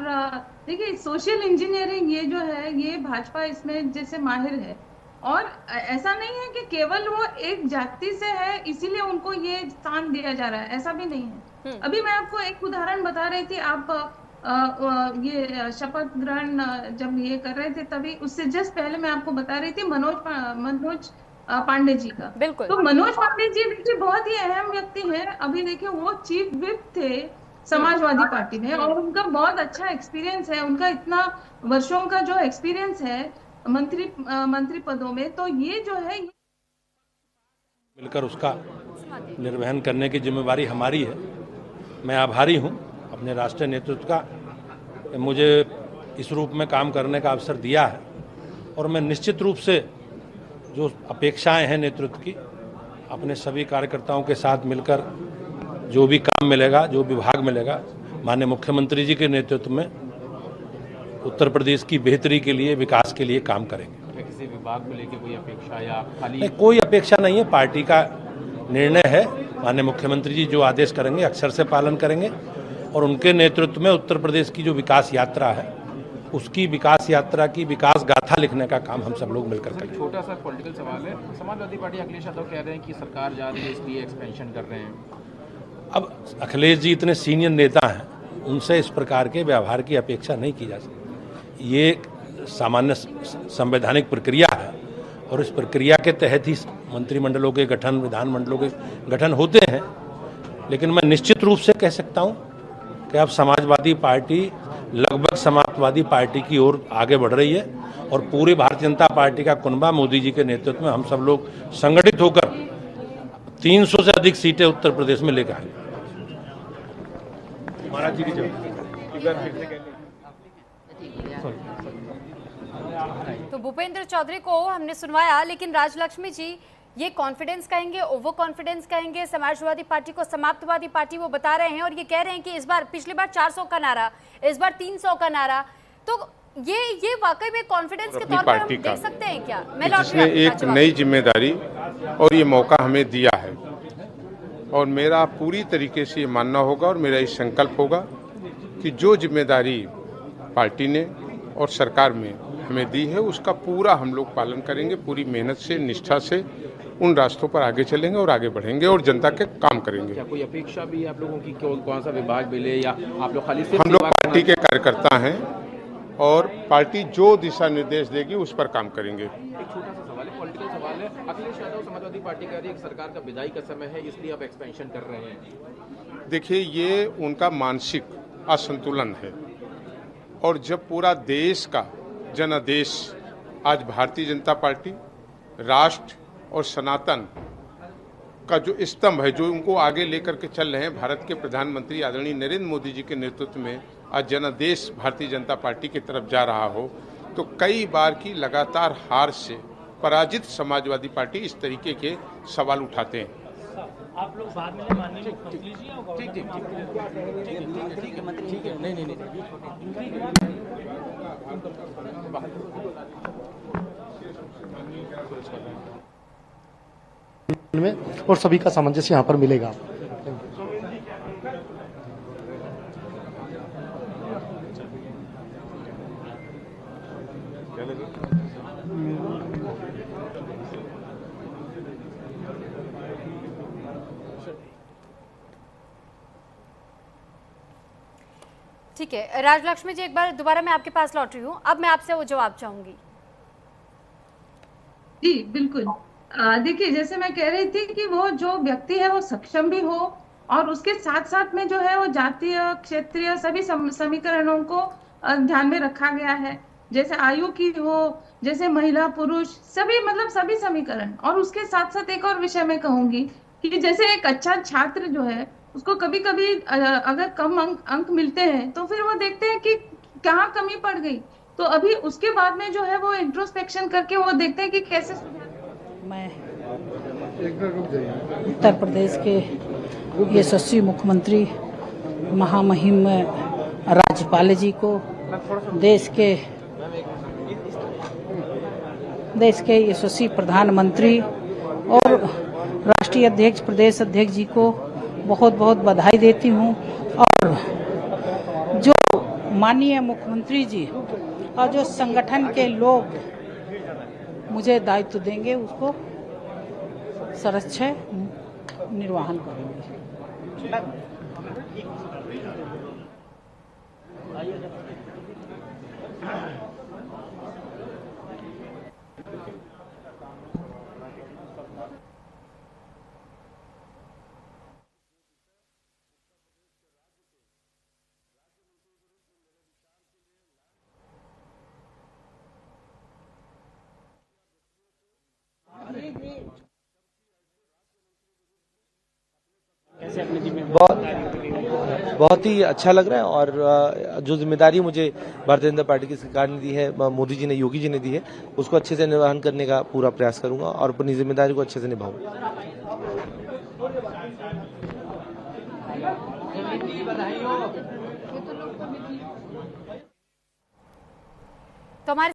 देखिए सोशल इंजीनियरिंग ये जो है ये भाजपा इसमें जैसे माहिर है। और ऐसा नहीं है कि केवल वो एक जाति से है इसीलिए उनको ये स्थान दिया जा रहा है, ऐसा भी नहीं है। अभी मैं आपको एक उदाहरण बता रही थी, आप ये शपथ ग्रहण जब ये कर रहे थे तभी उससे जस्ट पहले मैं आपको बता रही थी मनोज पांडे जी का। बिल्कुल। तो मनोज पांडे जी देखिए बहुत ही अहम व्यक्ति हैं। अभी देखिए वो चीफ विप थे समाजवादी पार्टी में और उनका बहुत अच्छा एक्सपीरियंस है, उनका इतना वर्षों का जो एक्सपीरियंस है मंत्री पदों में, तो ये जो है मिलकर उसका निर्वहन करने की जिम्मेवारी हमारी है। मैं आभारी हूं अपने राष्ट्रीय नेतृत्व का, मुझे इस रूप में काम करने का अवसर दिया है। और मैं निश्चित रूप से जो अपेक्षाएं हैं नेतृत्व की, अपने सभी कार्यकर्ताओं के साथ मिलकर जो भी काम मिलेगा, जो विभाग मिलेगा, माननीय मुख्यमंत्री जी के नेतृत्व में उत्तर प्रदेश की बेहतरी के लिए, विकास के लिए काम करेंगे। किसी विभाग को लेकर कोई अपेक्षा या खाली? कोई अपेक्षा नहीं है, पार्टी का निर्णय है। माननीय मुख्यमंत्री जी जो आदेश करेंगे अक्षर से पालन करेंगे और उनके नेतृत्व में उत्तर प्रदेश की जो विकास यात्रा है उसकी विकास यात्रा की विकास गाथा लिखने का काम हम सब लोग मिलकर करेंगे। छोटा सा पॉलिटिकल सवाल है, समाजवादी पार्टी अखिलेश यादव कह रहे हैं कि सरकार जा रही है इसलिए एक्सपेंशन कर रहे हैं। अब अखिलेश जी इतने सीनियर नेता हैं, उनसे इस प्रकार के व्यवहार की अपेक्षा नहीं की जा सकती। ये सामान्य संवैधानिक प्रक्रिया है और इस प्रक्रिया के तहत ही मंत्रिमंडलों के गठन, विधानमंडलों के गठन होते हैं। लेकिन मैं निश्चित रूप से कह सकता हूं कि अब समाजवादी पार्टी लगभग समाजवादी पार्टी की ओर आगे बढ़ रही है और पूरी भारतीय जनता पार्टी का कुनबा मोदी जी के नेतृत्व में हम सब लोग संगठित होकर 300 से अधिक सीटें उत्तर प्रदेश में लेकर आए। महाराज जी की तो भूपेंद्र चौधरी को हमने सुनवाया, लेकिन राजलक्ष्मी जी ये कॉन्फिडेंस कहेंगे, ओवर कॉन्फिडेंस कहेंगे, समाजवादी पार्टी को समाप्तवादी पार्टी वो बता रहे हैं और ये कह रहे हैं कि इस बार, पिछली बार 400 का नारा, इस बार 300 का नारा। तो ये वाकई में कॉन्फिडेंस के तौर पर हम देख सकते हैं क्या? मैं जिसने एक नई जिम्मेदारी और ये मौका हमें दिया है और मेरा पूरी तरीके से ये मानना होगा और मेरा ये संकल्प होगा कि जो जिम्मेदारी पार्टी ने और सरकार में हमें दी है उसका पूरा हम लोग पालन करेंगे, पूरी मेहनत से, निष्ठा से उन रास्तों पर आगे चलेंगे और आगे बढ़ेंगे और जनता के काम करेंगे। क्या कोई अपेक्षा भी आप लोगों की कौन सा विभाग मिले या आप लोग खाली? हम लोग पार्टी के कार्यकर्ता हैं और पार्टी जो दिशा निर्देश देगी उस पर काम करेंगे। एक छोटा सा सवाल है, पॉलिटिकल सवाल है। अखिलेश यादव समाजवादी पार्टी कह रही है कि सरकार का विदाई का समय है इसलिए आप एक्सपेंशन कर रहे हैं। देखिए ये उनका मानसिक असंतुलन है और जब पूरा देश का जनादेश आज भारतीय जनता पार्टी, राष्ट्र और सनातन का जो स्तंभ है, जो उनको आगे लेकर के चल रहे हैं, भारत के प्रधानमंत्री आदरणीय नरेंद्र मोदी जी के नेतृत्व में आज जनादेश भारतीय जनता पार्टी की तरफ जा रहा हो, तो कई बार की लगातार हार से पराजित समाजवादी पार्टी इस तरीके के सवाल उठाते हैं। आप लोग बाद में माननीय मुख्यमंत्री जी और ठीक है नहीं में और सभी का सामंजस्य यहाँ पर मिलेगा। ठीक है राजलक्ष्मी जी, एक बार दोबारा मैं आपके पास लौट रही हूँ। अब मैं आपसे वो जवाब चाहूंगी। जी बिल्कुल। देखिए, जैसे मैं कह रही थी कि वो जो व्यक्ति है वो सक्षम भी हो और उसके साथ साथ में जो है वो जातीय क्षेत्रीय सभी समीकरणों को ध्यान में रखा गया है, जैसे आयु की हो, जैसे महिला पुरुष सभी, मतलब सभी समीकरण। और उसके साथ साथ एक और विषय मैं कहूंगी कि जैसे एक अच्छा छात्र जो है उसको कभी कभी अगर कम अंक मिलते हैं तो फिर वो देखते हैं कि कहाँ कमी पड़ गई, तो अभी उसके बाद में जो है वो इंट्रोस्पेक्शन करके वो देखते हैं कि कैसे मैं उत्तर प्रदेश के यशस्वी मुख्यमंत्री महामहिम राज्यपाल जी को, देश के यशस्वी प्रधानमंत्री और राष्ट्रीय अध्यक्ष, प्रदेश अध्यक्ष जी को बहुत बहुत बधाई देती हूँ। और जो माननीय मुख्यमंत्री जी और जो संगठन के लोग मुझे दायित्व देंगे उसको सरच्छे निर्वहन करेंगे। कैसे अपनी जिम्मेदारी? बहुत ही अच्छा लग रहा है और जो जिम्मेदारी मुझे भारतीय जनता पार्टी की सरकार ने दी है, मोदी जी ने, योगी जी ने दी है, उसको अच्छे से निर्वहन करने का पूरा प्रयास करूंगा और अपनी जिम्मेदारी को अच्छे से निभाऊंगा। तो हमारे